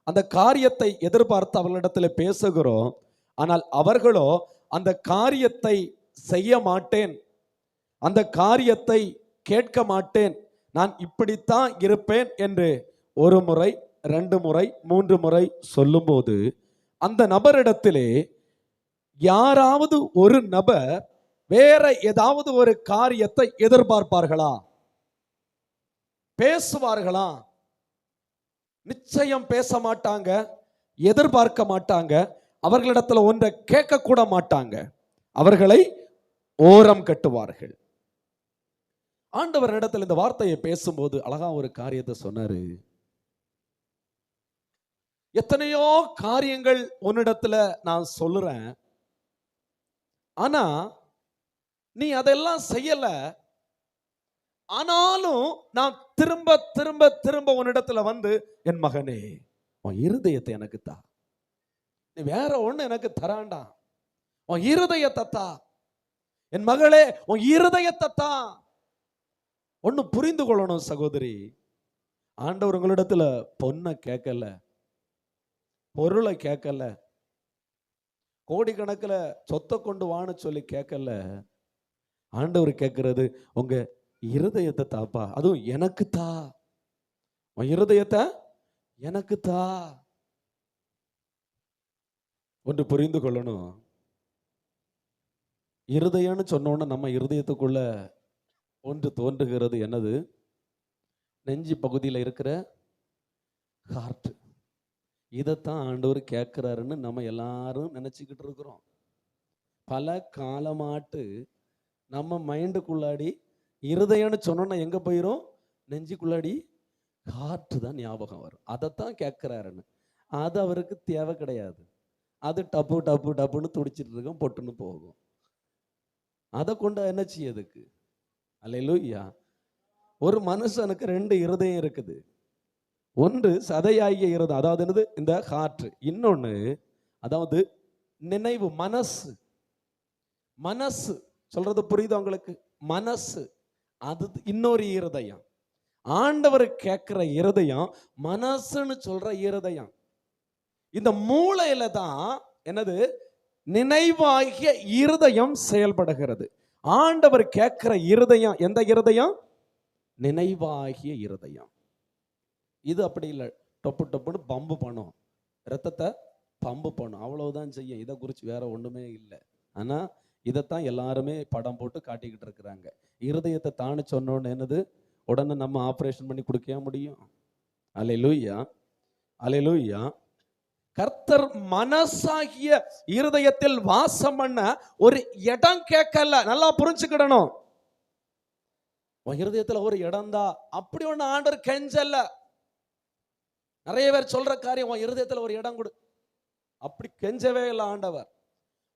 S2: அந்த காரியத்தை எதிர்பார்த்து அவர்களிடத்தில் பேசுகிறோம். ஆனால் அவர்களோ அந்த காரியத்தை செய்ய மாட்டேன், அந்த காரியத்தை கேட்க மாட்டேன், நான் இப்படித்தான் இருப்பேன் என்று ஒரு முறை, 2 முறை, 3 முறை சொல்லும்போது, அந்த நபரிடத்திலே யாராவது ஒரு நபர் வேற ஏதாவது ஒரு காரியத்தை எதிர்பார்ப்பார்களா? பேசுவார்களா? நிச்சயம் பேச மாட்டாங்க, எதிர்பார்க்க மாட்டாங்க. அவர்களிடத்துல ஒன்றை கேட்க கூட மாட்டாங்க. அவர்களை ஓரம் கட்டுவார்கள். ஆண்டவர் இடத்துல இந்த வார்த்தையை பேசும்போது அழகா ஒரு காரியத்தை சொன்னாரு. எத்தனையோ காரியங்கள் உன்னிடத்துல நான் சொல்லுறேன், ஆனா நீ அதெல்லாம் செய்யல. ஆனாலும் நான் திரும்ப திரும்ப திரும்ப உன்னிடத்துல வந்து, என் மகனே உன் இருதயத்தை எனக்கு தா. நீ வேற ஒண்ணு எனக்கு தராண்டா, உன் இருதயத்தை தா. என் மகளே உன் இருதயத்தை தா. ஒண்ணு புரிந்து கொள்ளணும் சகோதரி, ஆண்டவர் உங்களிடத்துல பொண்ணை கேட்கல, பொருளை கேட்கல, கோடிக்கணக்கில் சொத்தை கொண்டு வான்னு சொல்லி கேட்கல. ஆண்டவர் கேட்கிறது உங்க இருதயத்தை தாப்பா. அதுவும் எனக்கு தா. உன் இருதயத்தை எனக்கு தா. ஒன்று புரிந்து கொள்ளணும், இருதயம்னு சொன்னோன்னு நம்ம இருதயத்துக்குள்ள ஒன்று தோன்றுகிறது. என்னது? நெஞ்சு பகுதியில் இருக்கிற ஹார்ட். இதைத்தான் ஆண்டவர் கேட்கிறாருன்னு நம்ம எல்லாரும் நினைச்சுக்கிட்டு இருக்கிறோம். பல காலமாட்டு நம்ம மைண்டுக்குள்ளாடி இருதயம்னு சொன்னோன்னா எங்க போயிரும்? நெஞ்சுக்குள்ளாடி ஹார்ட் தான் ஞாபகம் வரும். அதைத்தான் கேட்கிறாருன்னு. அது அவருக்கு தேவை கிடையாது. அது டப்பு டப்பு டப்புன்னு துடிச்சிட்டு இருக்கும், பொட்டுன்னு போகும். அதை கொண்டு என்ன செய்யதுக்கு? அல்லேலூயா. ஒரு மனுஷனுக்கு 2 இருதயம் இருக்குது. ஒன்று சதையாகிய இருதயம், அதாவது என்னது? இந்த ஹார்ட். இன்னொன்னு அதாவது நினைவு, மனசு. மனசு சொல்றது புரியுது உங்களுக்கு? மனசு அது இன்னொரு இருதயம். ஆண்டவர் கேட்கிற இருதயம் மனசுன்னு சொல்ற இருதயம். இந்த மூளையில தான் என்னது? நினைவாகிய இருதயம் செயல்படுகிறது. ஆண்டவர் கேட்கிற இருதயம் எந்த இருதயம்? நினைவாகிய இருதயம். இது அப்படி இல்லை, டொப்பு டொப்புன்னு பம்பு பண்ணும், ரத்தத்தை பம்பு பண்ணும், அவ்வளவுதான் செய்யும். இதை குறித்து வேற ஒண்ணுமே இல்லை. ஆனா இதைத்தான் எல்லாருமே படம் போட்டு காட்டிக்கிட்டு இருக்கிறாங்க. இருதயத்தை தானே சொன்னோன்னு என்னது? உடனே நம்ம ஆபரேஷன் பண்ணி கொடுக்க முடியும்? அல்லேலூயா, அல்லேலூயா. கர்த்தர் மனசாகிய இருதயத்தில் வாசம் பண்ண ஒரு இடம் கேட்கல. நல்லா புரிஞ்சுக்கிடணும். உன் இருதயத்துல ஒரு இடம் தான், அப்படி ஒண்ணு ஆண்டவர் கெஞ்சல்ல. நிறைய பேர் சொல்ற காரியம், உன் இருதயத்துல ஒரு இடம் கொடு, அப்படி கெஞ்சவே இல்லை ஆண்டவர்.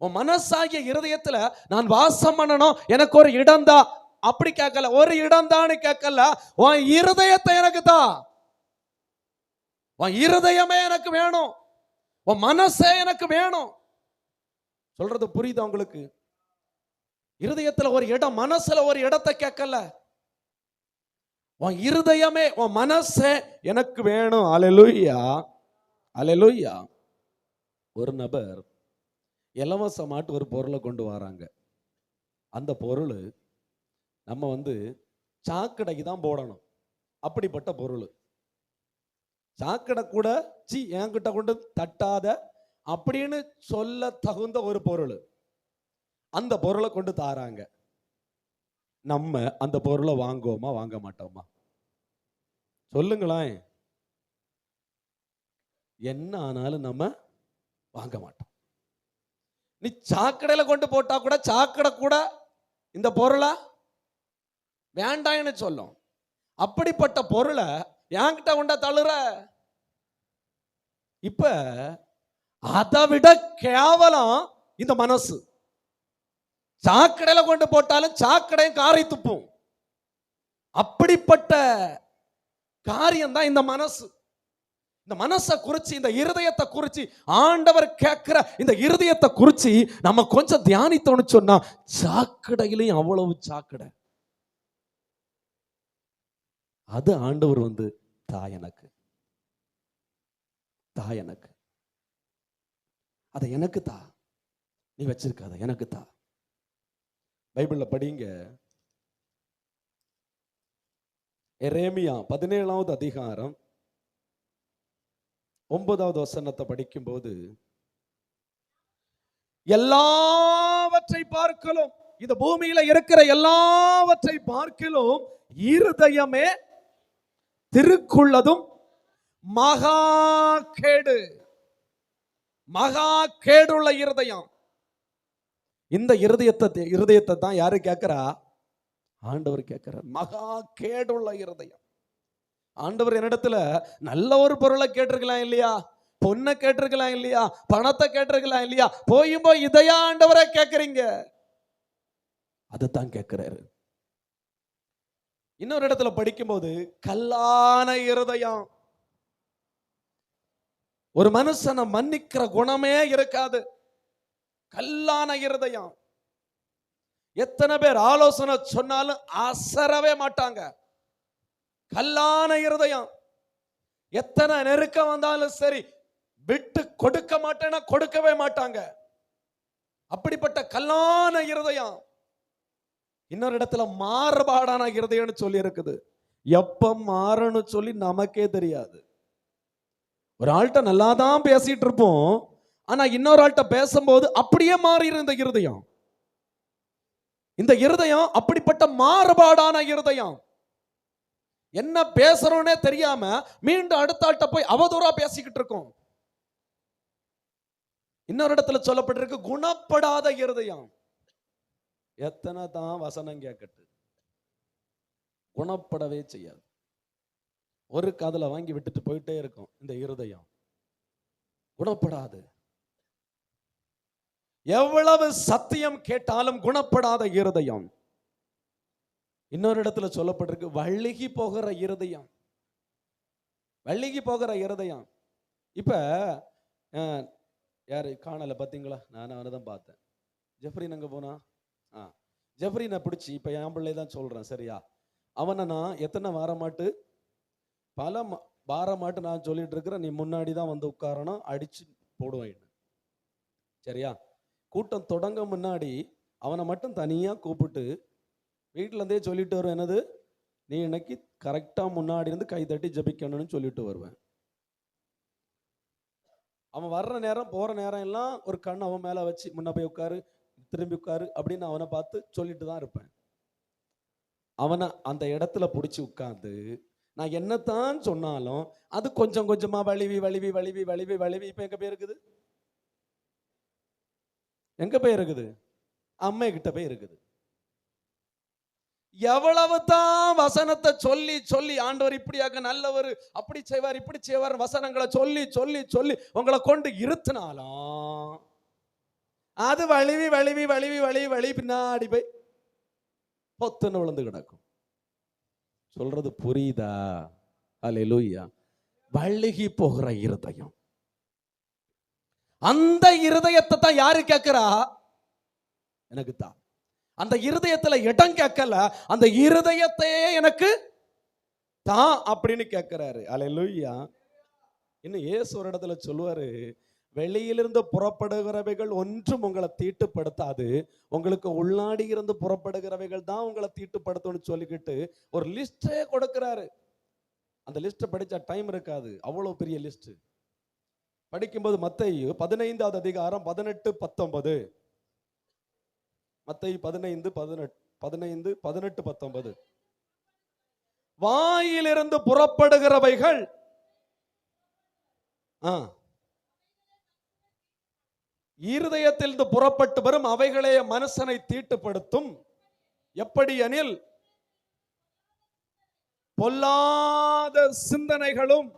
S2: உன் மனசாகிய இருதயத்துல நான் வாசம் பண்ணணும், எனக்கு ஒரு இடம் தான், அப்படி கேட்கல. ஒரு இடம் தான் கேட்கல, உன் இருதயத்தை எனக்கு தான். உன் இருதயமே எனக்கு வேணும், உன் மனசே எனக்கு வேணும். சொல்றது புரியுதா உங்களுக்கு? இருதயத்துல ஒரு இடம், மனசுல ஒரு இடத்தை கேட்கல. உன் இருதயமே, உன் மனசே எனக்கு வேணும். அல்லேலூயா, அல்லேலூயா. ஒரு நபர் இலவசமாட்டு ஒரு பொருளை கொண்டு வராங்க. அந்த பொருள் நம்ம சாக்கடைக்கு தான் போடணும். அப்படிப்பட்ட பொருள். சாக்கடை கூட என்கிட்ட கொண்டு தட்டாத அப்படின்னு சொல்ல தகுந்த ஒரு பொருள். அந்த பொருளை கொண்டு தாராங்க. நம்ம அந்த பொருளை வாங்குவோமா வாங்க மாட்டோமா? சொல்லுங்களேன். என்ன ஆனாலும் நம்ம வாங்க மாட்டோம். நீ சாக்கடையில கொண்டு போட்டா கூட சாக்கடை கூட இந்த பொருளை வேண்டாம்னு சொல்லும். அப்படிப்பட்ட பொருளை என்கிட்ட கொண்ட தள்ளுற. இப்ப அதை விட கேவலம் இந்த மனசு. சாக்கடையில கொண்டு போட்டாலும் சாக்கடையும் காரை துப்பும். அப்படிப்பட்ட காரியம் தான் இந்த மனசு. இந்த மனசை குறிச்சு, இந்த இருதயத்தை குறிச்சு ஆண்டவர் கேட்கிற இந்த இருதயத்தை குறிச்சு நம்ம கொஞ்சம் தியானித்தோன்னு சொன்னா, சாக்கடையிலையும் அவ்வளவு சாக்கடை. அது ஆண்டவர் தாய் எனக்கு, தாய் எனக்கு, அதை எனக்கு தா, நீ வச்சிருக்காத எனக்கு தா. பைபிள்ல படிங்க, எரேமியா 17வது அதிகாரம் 9வது வசனத்தை படிக்கும்போது, எல்லாவற்றை பார்க்கலும், இந்த பூமியில இருக்கிற எல்லாவற்றை பார்க்கலும் இருதயமே திருக்குள்ளதும் மகா கேடு. மகா கேடுள்ள இருதயம். இந்த இருதயத்தை தான் யாரு கேட்கிறா? ஆண்டவர் கேட்கிறார். மகா கேடுள்ள இருதயம். ஆண்டவர் என்னிடத்துல நல்ல ஒரு பொருளை கேட்டிருக்கலாம் இல்லையா? பொண்ணை கேட்டிருக்கலாம் இல்லையா? பணத்தை கேட்டிருக்கலாம் இல்லையா? போய் இதையா ஆண்டவரை கேட்கறீங்க? அதைத்தான் கேட்கிறாரு. இன்னொரு இடத்துல படிக்கும்போது, கல்லான இருதயம். ஒரு மனுஷனை மன்னிக்கிற குணமே இருக்காது. கல்லான இருதயம். எத்தனை பேர் ஆலோசனை சொன்னாலும் அசரவே மாட்டாங்க. கல்லான இருதயம். எத்தனை நெருக்கம் வந்தாலும் சரி, விட்டு கொடுக்க மாட்டேன்னா கொடுக்கவே மாட்டாங்க. அப்படிப்பட்ட கல்லான இருதயம். இன்னொரு இடத்துல மாறுபாடான இருதயம்னு சொல்லி இருக்குது. எப்ப மாறணும் சொல்லி நமக்கே தெரியாது. ஒரு ஆள்கிட்ட நல்லா தான் பேசிட்டு இருப்போம், ஆனா இன்னொரு ஆள்கிட்ட பேசும்போது அப்படியே மாறிடும் இந்த இருதயம். இந்த இருதயம் அப்படிப்பட்ட மாறுபாடான இருதயம். என்ன பேசுறோன்னே தெரியாம மீண்டும் அடுத்த ஆள்கிட்ட போய் அவதூறா பேசிக்கிட்டு இருக்கோம். இன்னொரு இடத்துல சொல்லப்பட்டிருக்கு, குணப்படாத இருதயம். எத்தனை தான் வசனம் கேட்கட்டு, குணப்படவே செய்யாது. ஒரு காதுல வாங்கி விட்டுட்டு போயிட்டே இருக்கும் இந்த இருதயம். குணப்படாது. எவ்வளவு சத்தியம் கேட்டாலும் குணப்படாத இருதயம். இன்னொரு இடத்துல சொல்லப்பட்டிருக்கு, வழுகி போகிற இருதயம். வழுகி போகிற இருதயம். இப்ப யாரு காணல பாத்தீங்களா? நான் அவனை தான் பார்த்தேன். ஜெஃப்ரின் அங்க போனா, ஜெஃப்ரினை பிடிச்சி, இப்ப என் பிள்ளை தான் சொல்றேன் சரியா, அவனை நான் எத்தனை வாரமாட்டு பல வாரமாட்டு நான் சொல்லிட்டு இருக்கிறேன், நீ முன்னாடி தான் உட்காரணும், அடிச்சு போடுவேன் சரியா. கூட்டம் தொடங்க முன்னாடி அவனை மட்டும் தனியா கூப்பிட்டு வீட்டுல இருந்தே சொல்லிட்டு வருவேன், என்னது, நீ இன்னைக்கு கரெக்டா முன்னாடி இருந்து கை தட்டி ஜபிக்கணும்னு சொல்லிட்டு வருவேன். அவன் வர்ற நேரம் போற நேரம் எல்லாம் ஒரு கண் அவன் மேல வச்சு, முன்ன போய் உட்காரு, திரும்பி உட்காரு அப்படின்னு அவனை பார்த்து சொல்லிட்டு தான் இருப்பேன். அவனை அந்த இடத்துல பிடிச்சி உட்கார்ந்து நான் என்னத்தான் சொன்னாலும் அது கொஞ்சம் கொஞ்சமா வலிவி வலிவி வலிவி வலிவி வலிவி இப்ப எங்க போய் இருக்குது? எங்க போய் இருக்குது? அம்மை கிட்ட போய் இருக்குது. எவ்வளவு தான் வசனத்தை சொல்லி சொல்லி ஆண்டவர் இப்படியாக நல்லவர், அப்படி செய்வார், இப்படி செய்வார், வசனங்களை சொல்லி சொல்லி சொல்லி உங்களை கொண்டு இருத்தினாலும் அது வலிவி வலிவி வலிவி வலிவி வலி பின்னாடி போய் பொத்துன்னு விழுந்து கிடக்கும். சொல்றது புரியுதா? அல்லேலூயா. வழுகி போகிற இருதயம், அந்த இருதயத்தை தான் யாரு கேட்கிறா? எனக்கு தான். அந்த இருதயத்துல இடம் கேட்கல, அந்த இருதயத்தையே எனக்கு தான் அப்படின்னு கேட்கிறாரு. அல்லேலூயா. இன்னும் இயேசு ஒரு இடத்துல சொல்லுவாரு, வெளியிலிருந்து புறப்படுகிறவைகள் ஒன்றும் உங்களை தீட்டுப்படுத்தாது, உங்களுக்கு உள்ளாடி இருந்து புறப்படுகிறவைகள் தான் உங்களை தீட்டுப்படுத்தும்னு சொல்லிக்கிட்டு ஒரு லிஸ்டே கொடுக்கிறாரு. அந்த லிஸ்ட்டை படிச்சா டைம் இருக்காது, அவ்வளவு பெரிய லிஸ்ட். படிக்கும்போது மத்தேயு 15வது அதிகாரம் 18, 19, மத்தேயு 15, 18, 19. வாயிலிருந்து புறப்படுகிறவைகள் இருதயத்திலிருந்து புறப்பட்டு வரும் அவைகளே மனுஷனை தீட்டுப்படுத்தும். எப்படி எனில் பொல்லாத சிந்தனைகளும்,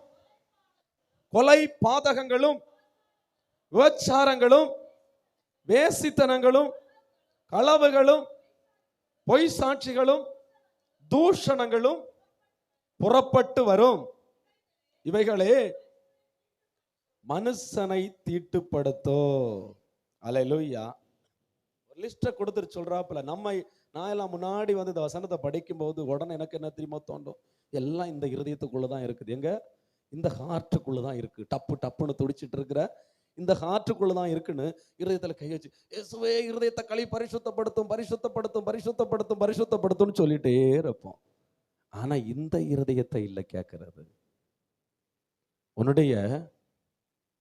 S2: கொலை பாதகங்களும், விபச்சாரங்களும், வேசித்தனங்களும், களவுகளும், பொய் சாட்சிகளும், தூஷணங்களும் புறப்பட்டு வரும். இவைகளே மனுஷனை தீட்டுப்படுத்தோ. அல்லேலூயா. ஒரு லிஸ்ட்டை கொடுத்துட்டு சொல்றாப்புல. நான் எல்லாம் முன்னாடி வந்து இந்த வசனத்தை படிக்கும்போது உடனே எனக்கு என்ன தெரியுமா தோண்டும்? எல்லாம் இந்த இருதயத்துக்குள்ளதான் இருக்குது. எங்க? இந்த ஹார்ட்டுக்குள்ளதான் இருக்கு. டப்பு டப்புன்னு துடிச்சிட்டு இருக்கிற இந்த ஹார்ட்டுக்குள்ளதான் இருக்குன்னு இருதயத்துல கை வச்சு இயேசுவே இருதயத்தை களி பரிசுத்தப்படுத்தும் பரிசுத்தப்படுத்தும் பரிசுத்தப்படுத்தும் பரிசுத்தப்படுத்தும்னு சொல்லிட்டே இருப்போம். ஆனா இந்த இருதயத்தை இல்லை கேட்கிறது. உன்னுடைய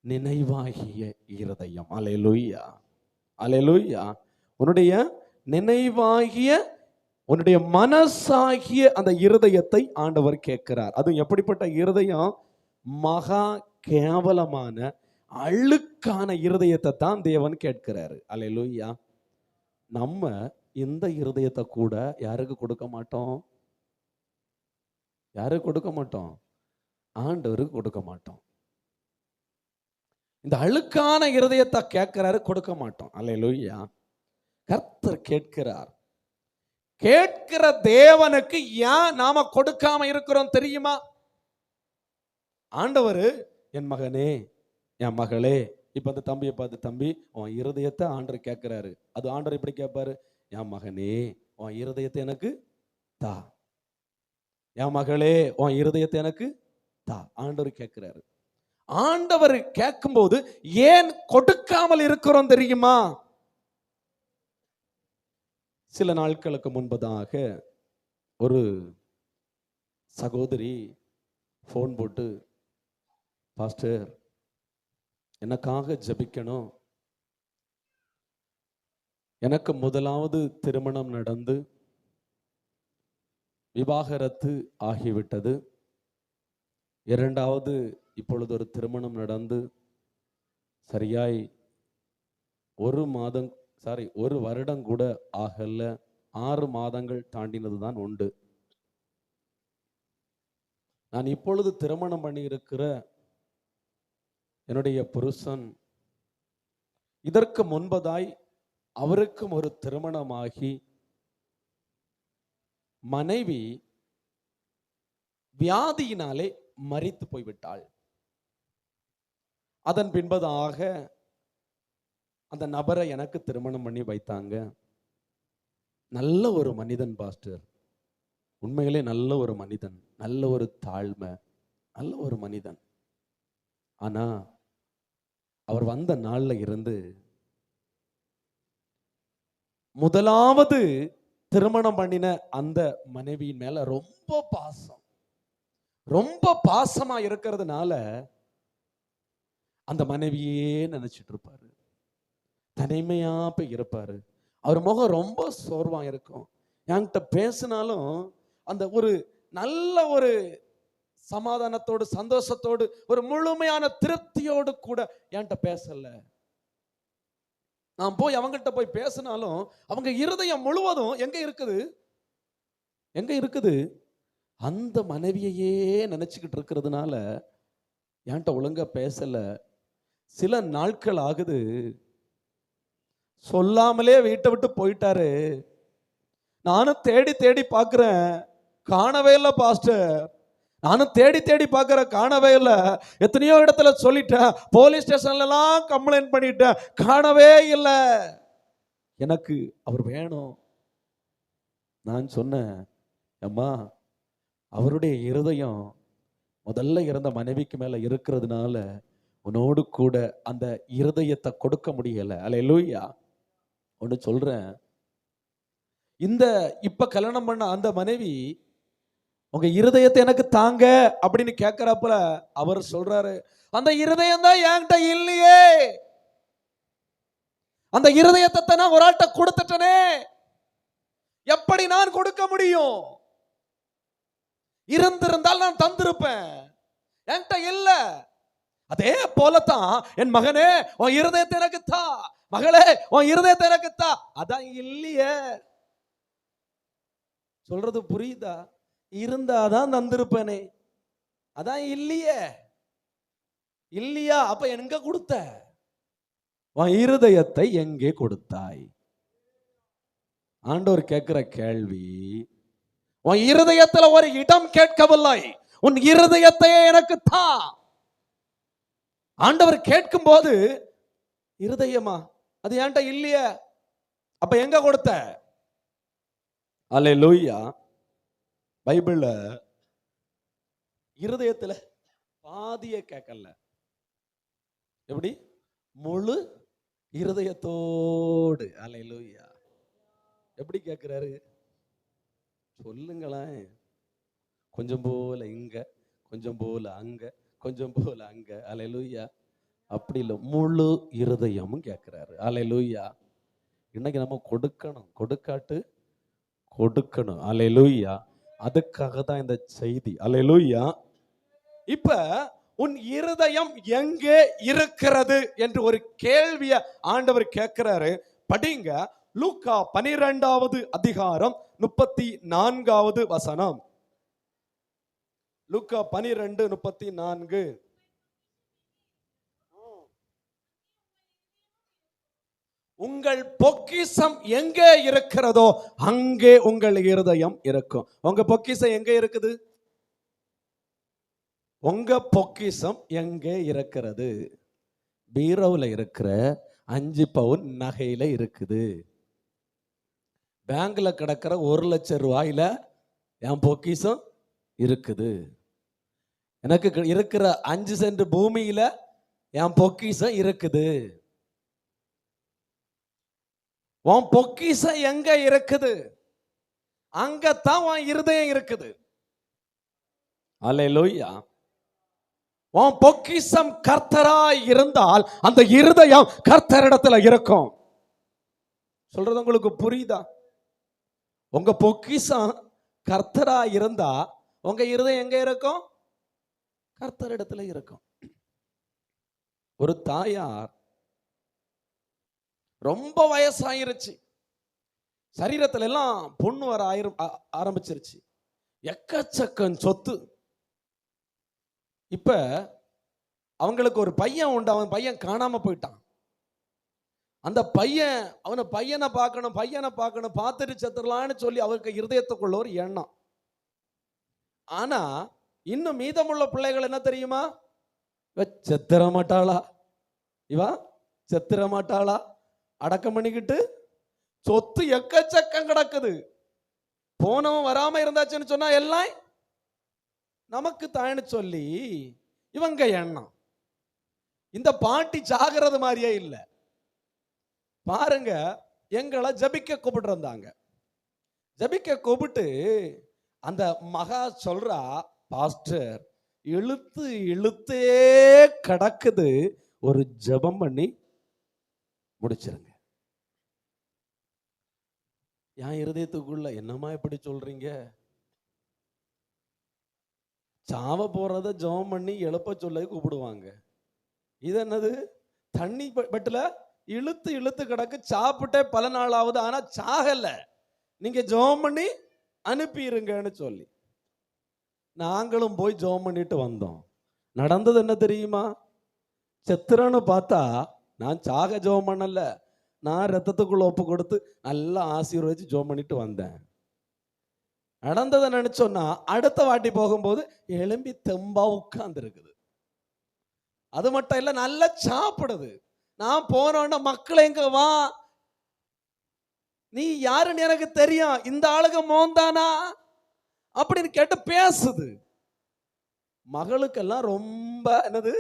S2: நினைவாகிய இருதயம். அல்லேலூயா, அல்லேலூயா. உன்னுடைய நினைவாகிய, உன்னுடைய மனசாகிய அந்த இருதயத்தை ஆண்டவர் கேட்கிறார். அது எப்படிப்பட்ட இருதயம்? மகா கேவலமான அழுக்கான இருதயத்தை தான் தேவன் கேட்கிறாரு. அல்லேலூயா. நம்ம இந்த இருதயத்தை கூட யாருக்கு கொடுக்க மாட்டோம்? யாருக்கு கொடுக்க மாட்டோம்? ஆண்டவருக்கு கொடுக்க மாட்டோம். இந்த அழுக்கான இருதயத்தை கேட்கிறாரு, கொடுக்க மாட்டோம். அல்லேலூயா. கர்த்தர் கேட்கிறார். கேட்கிற தேவனுக்கு ஏன் நாம கொடுக்காம இருக்கிறோம் தெரியுமா? ஆண்டவர் என் மகனே, என் மகளே, இப்ப அந்த தம்பியை பார்த்து, தம்பி உன் இருதயத்தை ஆண்டவர் கேட்கிறாரு. அது ஆண்டவர் எப்படி கேட்பாரு? என் மகனே உன் இருதயத்தை எனக்கு தா, என் மகளே உன் இருதயத்தை எனக்கு தா. ஆண்டவர் கேட்கிறாரு. ஆண்டவர் கேட்கும்போது ஏன் கொடுக்காமல் இருக்கிறோம் தெரியுமா? சில நாட்களுக்கு முன்பதாக ஒரு சகோதரி போன் போட்டு, பாஸ்டர் எனக்காக ஜெபிக்கணும், எனக்கு முதலாவது திருமணம் நடந்து விவாகரத்து ஆகிவிட்டது, இரண்டாவது இப்பொழுது ஒரு திருமணம் நடந்து சரியாய் ஒரு வருடம் கூட ஆகல, 6 மாதங்கள் தாண்டினது தான் உண்டு. நான் இப்பொழுது திருமணம் பண்ணி இருக்கிற என்னுடைய புருஷன் இதற்கு முன்பதாய் அவருக்கும் ஒரு திருமணமாகி மனைவி வியாதியினாலே மரித்து போய்விட்டாள். அதன் பின்பதாக அந்த நபரை எனக்கு திருமணம் பண்ணி வைத்தாங்க. நல்ல ஒரு மனிதன் பாஸ்டர், உண்மையிலே நல்ல ஒரு மனிதன், நல்ல ஒரு தாழ்மை, நல்ல ஒரு மனிதன். ஆனா அவர் வந்த நாள்ல இருந்து முதலாவது திருமணம் பண்ணின அந்த மனைவியின் மேல ரொம்ப பாசமா இருக்கிறதுனால அந்த மனைவியே நினைச்சிட்டு இருப்பாரு, தனிமையா போய் இருப்பாரு. அவர் முகம் ரொம்ப சோர்வா இருக்கும்.
S1: என்கிட்ட பேசினாலும் அந்த ஒரு நல்ல ஒரு சமாதானத்தோடு சந்தோஷத்தோடு ஒரு முழுமையான திருப்தியோடு கூட என்கிட்ட பேசல. நான் போய் அவங்ககிட்ட போய் பேசினாலும் அவங்க இருதயம் முழுவதும் எங்க இருக்குது? எங்க இருக்குது? அந்த மனைவியையே நினைச்சுக்கிட்டு இருக்கிறதுனால என்கிட்ட ஒழுங்கா பேசல. சில நாட்கள் ஆகுது, சொல்லாமலே வீட்டை விட்டு போயிட்டாரு. நானும் தேடி தேடி பார்க்கிறேன், காணவே இல்லை பாஸ்டர். நானும் தேடி தேடி பார்க்கிறேன், காணவே இல்லை. எத்தனையோ இடத்துல சொல்லிட்டேன், போலீஸ் ஸ்டேஷன்ல எல்லாம் கம்ப்ளைண்ட் பண்ணிட்டேன், காணவே இல்லை. எனக்கு அவர் வேணும். நான் சொன்னேன், அம்மா அவருடைய இருதயம் முதல்ல இருந்த மனைவிக்கு மேல இருக்கிறதுனால உன்னோடு கூட அந்த இருதயத்தை கொடுக்க முடியல. அல்லேலூயா. ஒன்று சொல்றேன், இந்த இப்ப கல்யாணம் பண்ண அந்த மனைவி உங்க இருதயத்தை எனக்கு தாங்க அப்படின்னு கேட்கிறப்பல அவர் சொல்றாரு, அந்த இருதயம் தான் என்கிட்ட இல்லையே. அந்த இருதயத்தை நான் ஒரு ஆள்கிட்ட கொடுத்துட்டனே, எப்படி நான் கொடுக்க முடியும்? இருந்திருந்தால் நான் தந்திருப்பேன், என்கிட்ட இல்ல. அதே போலத்தான் என் மகனே உன் இருதயத்தை எனக்கு தா, மகளே உன் இருதயத்தை எனக்கு தா. அதான் இல்லையே. சொல்றது புரியுதா? இருந்தாதான் தந்திருப்பேனே, அதான் இல்லையே. இல்லையா? அப்ப எங்க கொடுத்த? உன் இருதயத்தை எங்கே கொடுத்தாய்? ஆண்டவர் கேட்கிற கேள்வி, உன் இருதயத்துல ஒரு இடம் கேட்கவில்லை, உன் இருதயத்தையே எனக்கு தா. ஆண்டவர் கேட்கும் போது இருதயமா, அது என்கிட்ட இல்லையே, அப்ப எங்க கொடுத்த? அல்லேலூயா. பைபிள்ல இருதயத்துல பாதிய கேட்கல, எப்படி? முழு இருதயத்தோடு. அல்லேலூயா. எப்படி கேட்கிறாரு சொல்லுங்களேன்? கொஞ்சம் போல இங்க, கொஞ்சம் போல அங்க, கொஞ்சம் போல அங்க. அல்லேலூயா. அப்படி இல்லை, முழு இருதயமும் கேட்கிறாரு. அல்லேலூயா. இன்னைக்கு நம்ம கொடுக்கணும், கொடுக்காட்டு கொடுக்கணும். அல்லேலூயா. அதுக்காக தான் இந்த செய்தி. அல்லேலூயா. இப்ப உன் இருதயம் எங்கே இருக்கிறது என்று ஒரு கேள்வியை ஆண்டவர் கேட்கிறாரு. படிங்க, லூக்கா 12வது அதிகாரம் 34வது வசனம். லூக்கா 12:34. உங்கள் பொக்கிஷம் எங்கே இருக்கிறதோ அங்கே உங்கள் இருதயம் இருக்கும். உங்க பொக்கிஷம் எங்கே இருக்குது? உங்க பொக்கிஷம் எங்கே இருக்கிறது? பீரோவில் இருக்கிற 5 பவுன் நகையில இருக்குது. பேங்க்ல கிடக்கிற 1 லட்சம் ரூபாயில என் பொக்கிஷம் இருக்குது. எனக்கு இருக்கிற 5 சென்ட் பூமியில என் பொக்கிஷம் இருக்குது. உன் பொக்கிஷம் எங்க இருக்குது? அங்கத்தான் உன் இருதயம் இருக்குது. அல்லேலூயா. உன் பொக்கிஷம் கர்த்தராய் இருந்தால் அந்த இருதயம் கர்த்தரிடத்துல இருக்கும். சொல்றது உங்களுக்கு புரியுதா? உங்க பொக்கிஷம் கர்த்தராய் இருந்தா உங்க இருதயம் எங்க இருக்கும்? கர்த்தரிடத்துல இருக்கும். ஒரு தாயார் ரொம்ப வயசாயிருச்சு, சரீரத்துல எல்லாம் புண்ணு வர ஆரம்பிச்சிருச்சு, எக்கச்சக்கம் சொத்து. இப்ப அவங்களுக்கு ஒரு பையன் உண்டு, அவன் பையன் காணாம போயிட்டான். அந்த பையன், அவனை பையனை பார்க்கணும், பையனை பார்க்கணும், பார்த்துட்டு செத்துடலான்னு சொல்லி அவருக்கு இருதயத்துக்குள்ள ஒரு எண்ணம். ஆனா இன்னும் மீதமுள்ள பிள்ளைகள் என்ன தெரியுமா? இவ செத்துற மாட்டாளா, இவ செத்துற மாட்டாளா, அடக்கம் பண்ணிக்கிட்டு சொத்து எக்கச்சக்கம் கிடக்குது. போனவன் வராம இருந்தாச்சுன்னு சொன்னா எல்லாம் நமக்கு தான்னு சொல்லி இவங்க எண்ணம். இந்த பாட்டி சாகிறது மாதிரியே இல்லை. பாருங்க, எங்களை ஜபிக்க கூப்பிட்டு ஜபிக்க கூப்பிட்டு அந்த மகா சொல்றா, பாஸ்டர் இழுத்து இழுத்தே கிடக்குது, ஒரு ஜெபம் பண்ணி முடிச்சிருங்க.
S3: என் இருதயத்துக்குள்ள என்னம்மா இப்படி சொல்றீங்க? சாவ போறத ஜெபம் பண்ணி எழுப்ப சொல்ல கூப்பிடுவாங்க. இது என்னது? தண்ணி பெட்டுல இழுத்து இழுத்து கிடக்கு, சாப்பிட்டே பல நாள் ஆகுது, ஆனா சாகல. நீங்க ஜெபம் பண்ணி அனுப்பிடுங்கன்னு சொல்லி நாங்களும் போய் ஜெபம் பண்ணிட்டு வந்தோம். நடந்தது என்ன தெரியுமா? செத்துறன்னு பார்த்தா நான் சாக ஜெபம் பண்ணல, நான் ரத்தத்துக்குள்ள ஒப்பு கொடுத்து நல்லா ஆசீர்வதிச்சு ஜெபம் பண்ணிட்டு வந்தேன். நடந்ததை நினைச்சோன்னா அடுத்த வாட்டி போகும்போது எலும்பி தெம்பா உட்கார்ந்து இருக்குது. அது மட்டும் இல்ல, நல்லா சாப்பிடுது. நான் போனோன்னா மக்கள் எங்க வா, நீ யாருன்னு எனக்கு தெரியும், இந்த ஆளுக மோந்தானா அப்படின்னு கேட்டு பேசுது. மகளுக்கெல்லாம் ரொம்ப என்னது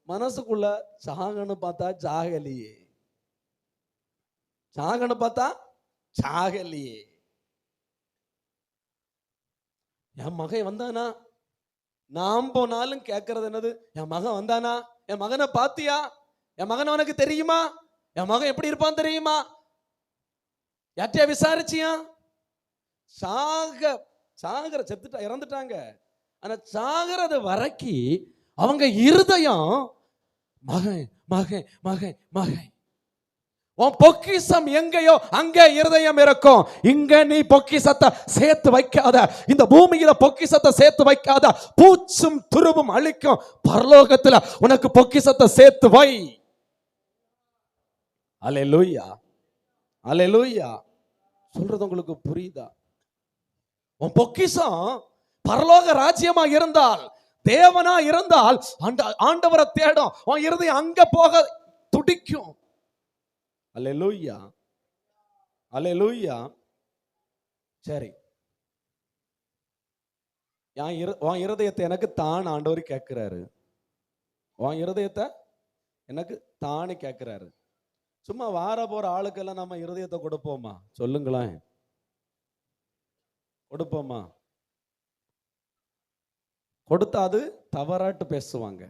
S3: மனசுக்குள்ள, சாகன்னு பார்த்தா சாகலியே, சாகன்னு பார்த்தா சாகலியே. என் மகன் வந்தானா, நான் போனாலும் கேட்கறது என்னது, என் மகன் வந்தானா, என் மகனை பாத்தியா, என் மகன் உனக்கு தெரியுமா, என் மகன் எப்படி இருப்பான் தெரியுமா, யார்ட்டையா விசாரிச்சியா? சாகர செத்துட்டா, இறந்துட்டாங்க. ஆனா சாகிறது வரைக்கும் அவங்க இருதயம் மகன் மகன் மகன் மகன். உன் பொக்கிஷம் எங்கேயோ அங்க இருதயம் இருக்கும். இங்க நீ பொக்கிஷத்தை சேர்த்து வைக்காத, இந்த பூமியில பொக்கிஷத்தை சேர்த்து வைக்காத, பூச்சும் துருவும் அழிக்கும். பரலோகத்துல உனக்கு பொக்கிஷத்தை சேர்த்து வை. அல்லேலூயா, அல்லேலூயா. சொல்றது உங்களுக்கு புரியுதா? உன் பொக்கிஷம் பரலோக ராஜ்யமா இருந்தால், தேவனா இருந்தால், ஆண்டவரை தேடும். உன் இருதயம் அங்க போக துடிக்கும். அல்லேலூயா, அல்லேலூயா. சரி, உன் இருதயத்தை எனக்கு தான் ஆண்டவர் கேட்கிறாரு. உன் இருதயத்தை எனக்கு தானே கேட்கிறாரு. சும்மா வார போற ஆளுக்கெல்லாம் நம்ம இருதயத்தை கொடுப்போமா? சொல்லுங்களேன், கொடுப்போமா? கொடுத்தா அது தவறாட்டு பேசுவாங்க.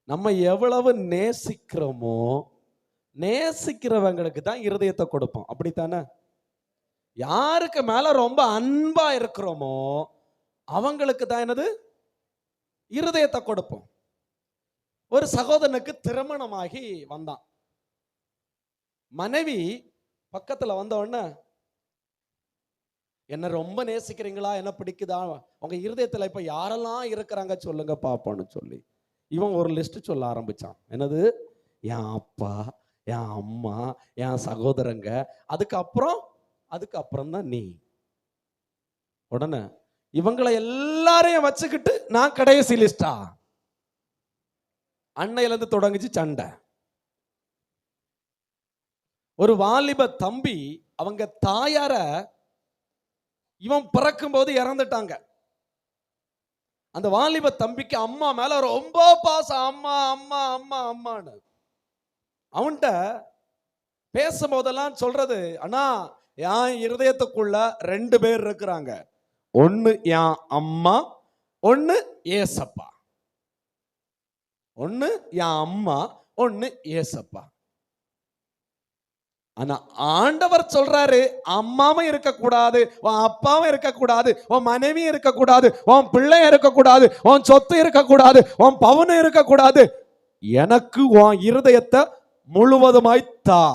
S3: நம்ம எவ்வளவு நேசிக்கிறோமோ, நேசிக்கிறவங்களுக்கு தான் இருதயத்தை கொடுப்போம். அப்படித்தானே? யாருக்கு மேல ரொம்ப அன்பா இருக்கிறோமோ அவங்களுக்கு தான் என்னது, இருதயத்தை கொடுப்போம். ஒரு சகோதரனுக்கு திருமணமாகி வந்தான். மனைவி பக்கத்துல வந்த உடனே, என்ன ரொம்ப நேசிக்கிறீங்களா, என்ன பிடிக்குதா, உங்க இருதயத்துல இப்ப யாரெல்லாம் இருக்கிறாங்க சொல்லுங்க பாப்போன்னு சொல்லி இவன் ஒரு லிஸ்ட் சொல்ல ஆரம்பிச்சான். என்னது? என் அப்பா, என் அம்மா, என் சகோதரங்க, அதுக்கப்புறம் தான் நீ. உடனே இவங்களை எல்லாரையும் வச்சுக்கிட்டு நான் கடைசி லிஸ்டா? அன்னையில இருந்து தொடங்குச்சு சண்டை. ஒரு வாலிப தம்பி, அவங்க தாயார இவன் பிறக்கும் போது இறந்துட்டாங்க. அந்த வாலிப தம்பிக்கு அம்மா மேல ரொம்ப பாசம். அம்மா அம்மா அம்மா அம்மான்னு அவன்கிட்ட பேசும்போதெல்லாம் சொல்றது, அண்ணா என் இருதயத்துக்குள்ள 2 பேர் இருக்கிறாங்க. ஒன்னு என் அம்மா, ஒன்னு ஏசப்பா. ஒன்னு என் அம்மா, ஒன்னு ஏசப்பா. ஆனா ஆண்டவர் சொல்றாரு, அம்மாவும் இருக்கக்கூடாது, உன் அப்பாவும் இருக்கக்கூடாது, உன் மனைவியும் இருக்கக்கூடாது, உன் பிள்ளையும் இருக்கக்கூடாது, உன் சொத்து இருக்கக்கூடாது, உன் பவுனும் இருக்கக்கூடாது. எனக்கு உன் இருதயத்தை முழுவதுமாய் தா.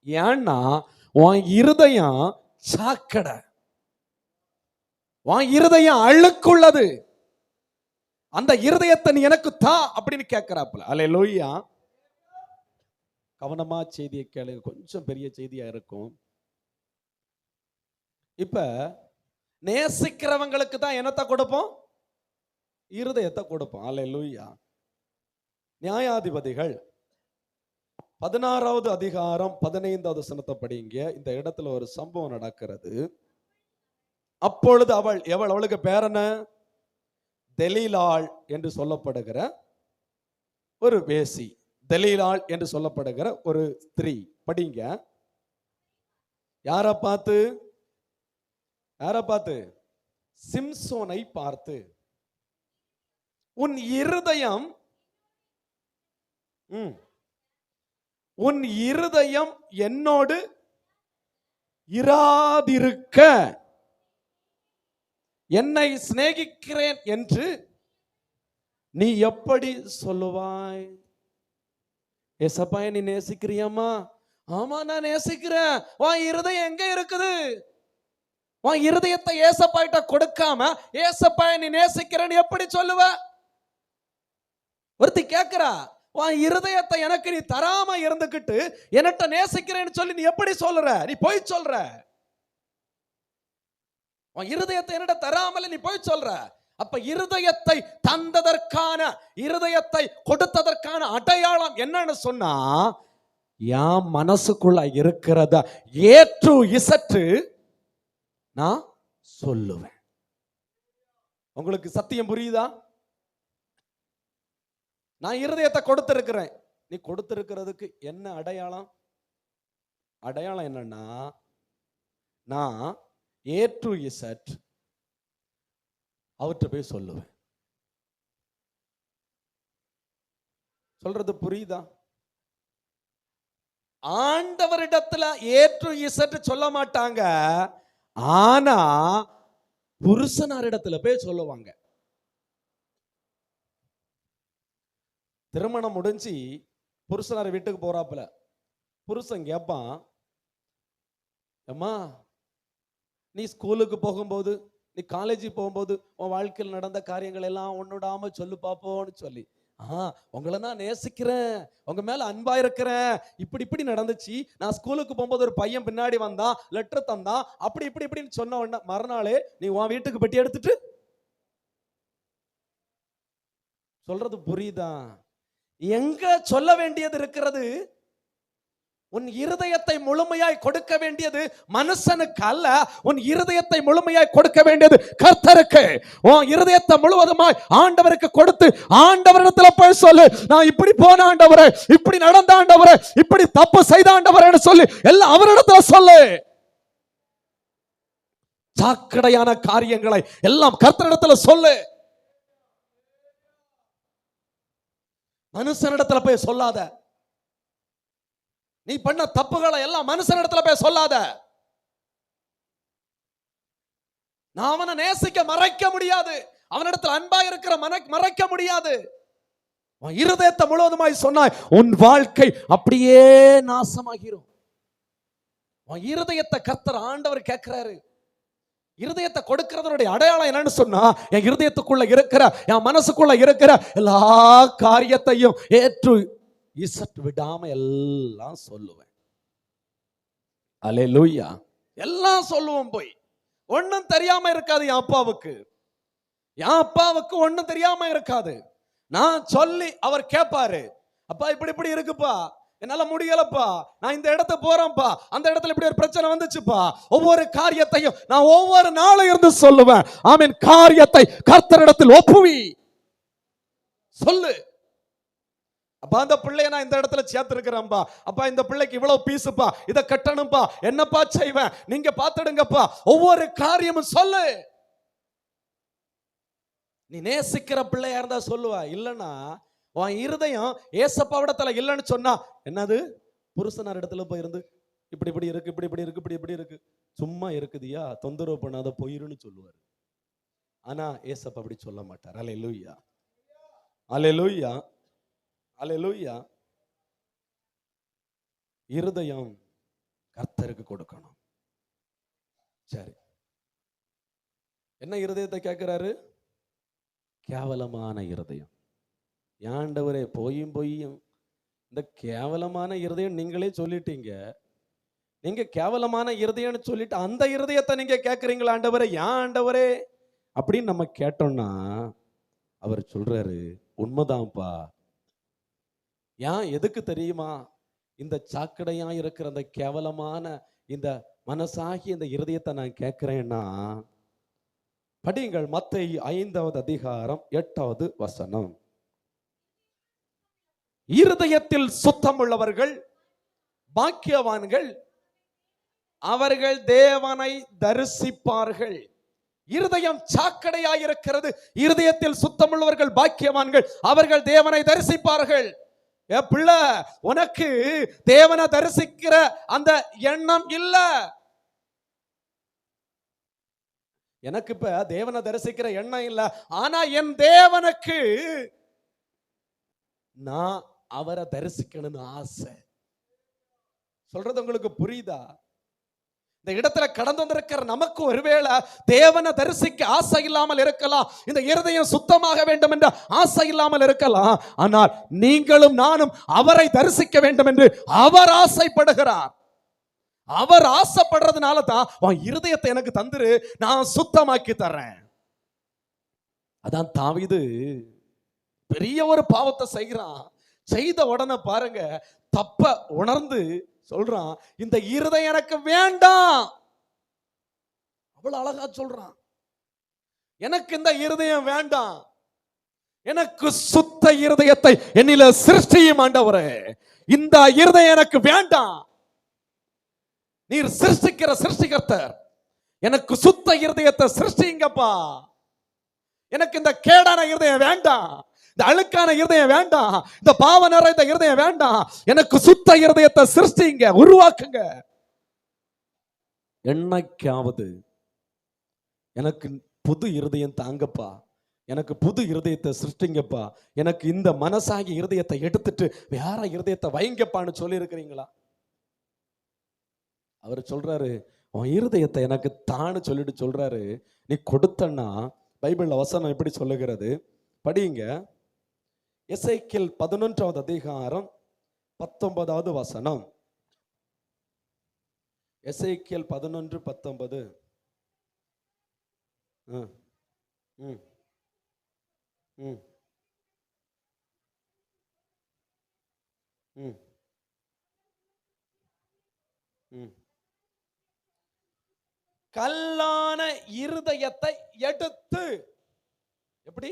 S3: ஏன்னா உன் இருதயம் சாக்கடை, உன் இருதயம் அழுக்குள்ளது. அந்த இருதயத்தை நீ எனக்கு தா அப்படின்னு கேட்கிறாப்புல. அல்லேலூயா. கவனமா செய்தியை கேளுங்க, கொஞ்சம் பெரிய செய்தியா இருக்கும். இப்ப நேசிக்கிறவங்களுக்கு தான் என்னத்தை கொடுப்போம்? இருதயத்தை கொடுப்போம். அல்லேலூயா. நியாயாதிபதிகள் 16வது அதிகாரம் 15வது வசனத்தை படிங்க. இந்த இடத்துல ஒரு சம்பவம் நடக்கிறது. அப்பொழுது அவளுக்கு பேர் என்ன? தெலீலாள் என்று சொல்லப்படுகிற ஒரு வேசி, தெலீலாள் என்று சொல்லப்படுகிற ஒரு ஸ்திரீ. படிங்க. யாரை பார்த்து? யாரை பார்த்து? சிம்சோனை பார்த்து, உன் இருதயம் என்னோடு இராதிருக்க என்னை சிநேகிக்கிறேன் என்று நீ எப்படி சொல்லுவாய்? ஏசப்பா நீ நேசிக்கிறியம்மா? ஆமா நான் நேசிக்கிறேன். உன் இருதயம் எங்க இருக்குது? உன் இருதயத்தை ஏசப்பாயிட்ட கொடுக்காம ஏசப்பா நீ நேசிக்கிறேன்னு எப்படி சொல்லுவ? ஒருத்தி கேட்கிறா, உன் இருதயத்தை எனக்கு நீ தராம இருந்துகிட்டு என்னட்ட நேசிக்கிறேன்னு சொல்லி நீ எப்படி சொல்ற? நீ போய் சொல்ற. உன் இருதயத்தை என்னட்ட தராமல நீ போய் சொல்ற. அப்ப இருதயத்தை தந்ததற்கான, இருதயத்தை கொடுத்ததற்கான அடையாளம் என்னன்னு சொன்னா, என் மனசுக்குள்ள இருக்கிறத A to Z நான் சொல்லுவேன். உங்களுக்கு சத்தியம் புரியுதா? நான் இருதயத்தை கொடுத்திருக்கிறேன். நீ கொடுத்திருக்கிறதுக்கு என்ன அடையாளம்? அடையாளம் என்னன்னா, நான் A to Z அவர்கிட்ட போய் சொல்லுவேன். சொல்றது புரியுதா? ஆண்டவரிடத்துல A to Z சொல்ல மாட்டாங்க, ஆனா புருஷனாரிடத்துல போய் சொல்லுவாங்க. திருமணம் முடிஞ்சு புருஷனார் வீட்டுக்கு போறாப்புல புருஷன் கேட்பான், அம்மா நீ ஸ்கூலுக்கு போகும்போது, நீ காலேஜ் போகும்போது உன் வாழ்க்கையில் நடந்த காரியங்கள் எல்லாம் ஒன்னுடாம சொல்லு பாப்போன்னு சொல்லி, உங்களை நான் நேசிக்கிறேன், உங்க மேல அன்பா இருக்கிறேன், இப்படி இப்படி நடந்துச்சு, நான் ஸ்கூலுக்கு போகும்போது ஒரு பையன் பின்னாடி வந்தான், லெட்டர் தந்தான், அப்படி இப்படி இப்படின்னு சொன்ன உடனே மறுநாளே நீ உன் வீட்டுக்கு பெட்டி எடுத்துட்டு சொல்றது புரியுதா? எங்க சொல்ல வேண்டியது இருக்கிறது? உன் இருதயத்தை முழுமையாய் கொடுக்க வேண்டியது மனுஷனுக்கு அல்ல, உன் இருதயத்தை முழுமையாய் கொடுக்க வேண்டியது கர்த்தருக்கு. உன் இருதயத்தை முழுவதுமாய் ஆண்டவருக்கு கொடுத்து ஆண்டவரிடத்துல போய் சொல்லு, நான் இப்படி போன ஆண்டவரே, இப்படி நடந்த ஆண்டவரே, இப்படி தப்பு செய்த ஆண்டவரேன்னு சொல்லி எல்லாம் அவரிடத்துல சொல்லு. சாக்கடையான காரியங்களை எல்லாம் கர்த்தரிடத்துல சொல்லு. மனுஷனிடத்துல போய் சொல்லாத. நீ பண்ண தப்புகளை எல்லாம் மனுஷனிடத்துல போய் சொல்லாத. நான் அவனை நேசிக்க மறைக்க முடியாது, அவனிடத்துல அன்பா இருக்கிற மறைக்க முடியாது. உன் இருதயத்தை முழுவதுமாய் சொன்னாய், உன் வாழ்க்கை அப்படியே நாசமாகிரும். உன் இருதயத்தை கர்த்தர் ஆண்டவர் கேட்கிறாரு. இருதயத்தை கொடுக்கிறதனுடைய அடையாளம் என்னன்னு சொன்னா, என் இருதயத்துக்குள்ள இருக்கிற, என் மனசுக்குள்ள இருக்கிற எல்லா காரியத்தையும் ஏற்று இசட் விடாம எல்லாம் சொல்லுவேன். அல்லேலூயா. எல்லாம் சொல்லுவோம். போய் ஒன்னும் தெரியாம இருக்காது. என் அப்பாவுக்கு ஒன்னும் தெரியாம இருக்காது. நான் சொல்லி அவர் கேட்பாரு, அப்பா இப்படி இப்படி இருக்குப்பா, என்னால முடியலப்பா, நான் இந்த இடத்த போறேன்ப்பா, அந்த இடத்துல இப்படி ஒரு பிரச்சனை வந்துச்சுப்பா. ஒவ்வொரு காரியத்தையும் நான் ஒவ்வொரு நாளும் இருந்து சொல்லுவேன். ஆமென். காரியத்தை கர்த்தரிடத்தில் ஒப்புவி, சொல்லு. அப்பா அந்த பிள்ளைய நான் இந்த இடத்துல சேர்த்திருக்கிறேன்பா, அப்பா இந்த பிள்ளைக்கு இவ்வளவு பீஸுப்பா, இதை கட்டணும்பா, என்னப்பா செய்வேன், நீங்க பாத்துடுங்கப்பா. ஒவ்வொரு காரியமும் சொல்லு. நீ நேசிக்கிற பிள்ளையா இருந்தா சொல்லுவா. இல்லைன்னா உன் இருதயம் ஏசப்பாவிடத்துல இல்லைன்னு சொன்னா, என்னது புருஷனார் இடத்துல போயிருந்து இப்படி இப்படி இருக்கு, இப்படி இப்படி இருக்கு, இப்படி இப்படி இருக்கு, சும்மா இருக்குதியா, தொந்தரவு பண்ணாத, போயிருன்னு சொல்லுவார். ஆனா ஏசப்பா அப்படி சொல்ல மாட்டார். அல்லேலூயா, அல்லேலூயா, அல்லேலூயா. இருதயம் கர்த்தருக்கு கொடுக்கணும். சரி, என்ன இருதயத்தை கேட்கிறாரு? கேவலமான இருதயம். ஆண்டவரே, பொய்யும் இந்த கேவலமான இருதயம் நீங்களே சொல்லிட்டீங்க. நீங்க கேவலமான இருதயம்னு சொல்லிட்டு அந்த இருதயத்தை நீங்க கேட்கறீங்களா ஆண்டவரே? ஏன் ஆண்டவரே அப்படின்னு நம்ம கேட்டோம்னா அவர் சொல்றாரு, உண்மைதான்ப்பா. ஏன், எதுக்கு தெரியுமா? இந்த சாக்கடையா இருக்கிற அந்த கேவலமான இந்த மனசாகி இந்த இருதயத்தை நான் கேட்கிறேன்னா, படியுங்கள் மத்தேயு 5வது அதிகாரம் 8வது வசனம். இருதயத்தில் சுத்தம் உள்ளவர்கள் பாக்கியவான்கள், அவர்கள் தேவனை தரிசிப்பார்கள். இருதயம் சாக்கடையாயிருக்கிறது. இருதயத்தில் சுத்தம் உள்ளவர்கள் பாக்கியவான்கள், அவர்கள் தேவனை தரிசிப்பார்கள். பிள்ளை, உனக்கு தேவனை தரிசிக்கிற அந்த எண்ணம் இல்ல. எனக்கு இப்ப தேவனை தரிசிக்கிற எண்ணம் இல்ல, ஆனா என் தேவனுக்கு நான் அவரை தரிசிக்கணும்னு ஆசை. சொல்றது உங்களுக்கு புரியுதா? இந்த இடத்துல கடந்து வந்திருக்கிற நமக்கு ஒருவேளை தேவனை தரிசிக்க ஆசை இல்லாமல் இருக்கலாம், இந்த இருதயம் சுத்தமாக வேண்டும் என்ற ஆசை இல்லாமல் இருக்கலாம். ஆனால் நீங்களும் நானும் அவரை தரிசிக்க வேண்டும் என்று அவர் ஆசைப்படுகிறார். அவர் ஆசைப்படுறதுனால தான் உன் இருதயத்தை எனக்கு தந்துரு, நான் சுத்தமாக்கி தர்றேன். அதான் தாவீது பெரிய ஒரு பாவத்தை செய்கிறான். செய்த உடனே பாருங்க, தப்ப உணர்ந்து சொல்றான், இந்த இருதயம் எனக்கு வேண்டாம். அவ்வளவு அழகா சொல்றான், எனக்கு இந்த இருதயம் வேண்டாம், எனக்கு சுத்த இருதயத்தை என்னில சிருஷ்டியும் ஆண்டவரே, இந்த இருதயம் எனக்கு வேண்டாம். நீர் சிருஷ்டிக்கிற சிருஷ்டிகர்த்தர், எனக்கு சுத்த இருதயத்தை சிருஷ்டிங்கப்பா. எனக்கு இந்த கேடான இருதயம் வேண்டாம், இந்த அழுக்கான இருதயம் வேண்டாம், இந்த பாவ நிறைந்த இருதயம் வேண்டாம். எனக்கு சுத்த இருதயத்தை சிருஷ்டிங்க, உருவாக்குங்க. என்னைக்காவது எனக்கு புது இருதயம் தாங்கப்பா, எனக்கு புது இருதயத்தை சிருஷ்டிங்கப்பா, எனக்கு இந்த மனசாகி இருதயத்தை எடுத்துட்டு வேற இருதயத்தை வைங்கப்பான்னு சொல்லி இருக்கிறீங்களா? அவர் சொல்றாரு, உன் இருதயத்தை எனக்கு தான்னு சொல்லிட்டு சொல்றாரு. நீ கொடுத்தன்னா பைபிள்ல வசனம் எப்படி சொல்லுகிறது படிங்க. எசேக்கியேல் 11வது அதிகாரம் 19வது வசனம். எசேக்கியேல் 11:19. கல்லான இருதயத்தை எடுத்து, எப்படி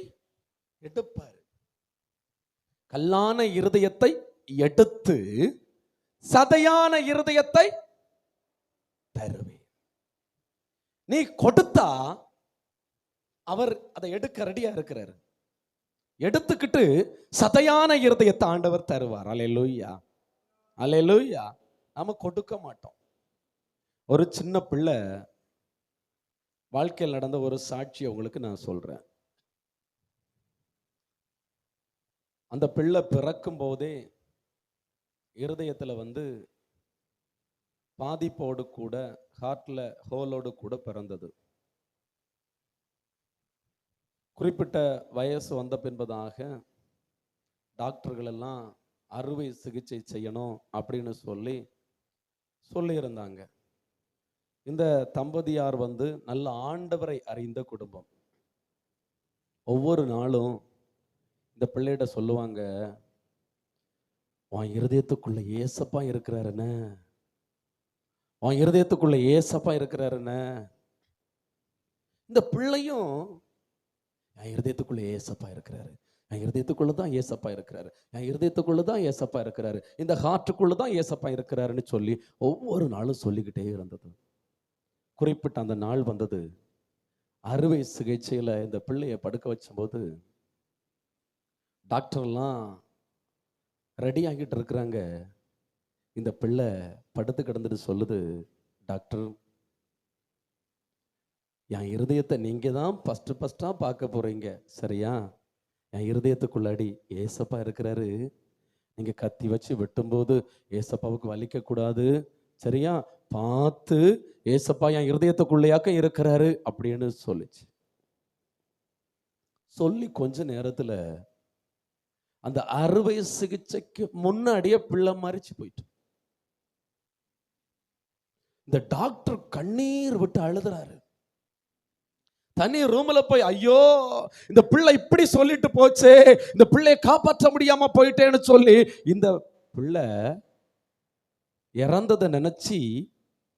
S3: எடுப்பாரு? கல்லான இருதயத்தை எடுத்து சதையான இருதயத்தை தருவேன். நீ கொடுத்தா அவர் அதை எடுக்க ரெடியா இருக்கிறாரு. எடுத்துக்கிட்டு சதையான இருதயத்தை ஆண்டவர் தருவார். அல்லேலூயா, அல்லேலூயா. நாம கொடுக்க மாட்டோம். ஒரு சின்ன பிள்ளை வாழ்க்கையில் நடந்த ஒரு சாட்சியை உங்களுக்கு நான் சொல்றேன். அந்த பிள்ளை பிறக்கும் போதே இருதயத்தில் பாதிப்போடு கூட, ஹார்ட்ல ஹோலோடு கூட பிறந்தது. குறிப்பிட்ட வயசு வந்த பின்பதாக டாக்டர்கள் எல்லாம் அறுவை சிகிச்சை செய்யணும் அப்படின்னு சொல்லியிருந்தாங்க. இந்த தம்பதியார் நல்ல ஆண்டவரை அறிந்த குடும்பம். ஒவ்வொரு நாளும் இந்த பிள்ளைகிட்ட சொல்லுவாங்க, உன் இருதயத்துக்குள்ள ஏசப்பா இருக்கிறாருன்னு, உன் இருதயத்துக்குள்ள ஏசப்பா இருக்கிறாருன்னு. இந்த பிள்ளையும் என் இருதயத்துக்குள்ள ஏசப்பா இருக்கிறாரு, என் இருதயத்துக்குள்ளதான் ஏசப்பா இருக்கிறாரு, என் இருதயத்துக்குள்ளதான் ஏசப்பா இருக்கிறாரு, இந்த ஹார்ட்டுக்குள்ளதான் ஏசப்பா இருக்கிறாருன்னு சொல்லி ஒவ்வொரு நாளும் சொல்லிக்கிட்டே இருந்தது. குறிப்பிட்ட அந்த நாள் வந்தது. அறுவை சிகிச்சையில இந்த பிள்ளையை படுக்க வச்சும்போது டாக்டர்லாம் ரெடி ஆகிட்டு இருக்கிறாங்க. இந்த பிள்ளை படுத்து கிடந்துட்டு சொல்லுது, டாக்டர், என் இருதயத்தை நீங்க தான் ஃபர்ஸ்டா பார்க்க போறீங்க, சரியா? என் இருதயத்துக்குள்ளாடி ஏசப்பா இருக்கிறாரு, நீங்க கத்தி வச்சு வெட்டும்போது ஏசப்பாவுக்கு வலிக்க கூடாது, சரியா? பார்த்து ஏசப்பா என் இருதயத்துக்குள்ளையாக்க இருக்கிறாரு அப்படின்னு சொல்லிச்சு. சொல்லி கொஞ்ச நேரத்துல அந்த அறுவை சிகிச்சைக்கு முன்னாடியே பிள்ளை மறிச்சு போயிட்டு. இந்த டாக்டர் கண்ணீர் விட்டு அழுதுறாரு. தனி ரூம்ல போய், ஐயோ இந்த பிள்ளை இப்படி சொல்லிட்டு போச்சே, இந்த பிள்ளையை காப்பாற்ற முடியாம போயிட்டேன்னு சொல்லி இந்த பிள்ளை இறந்ததை நினைச்சு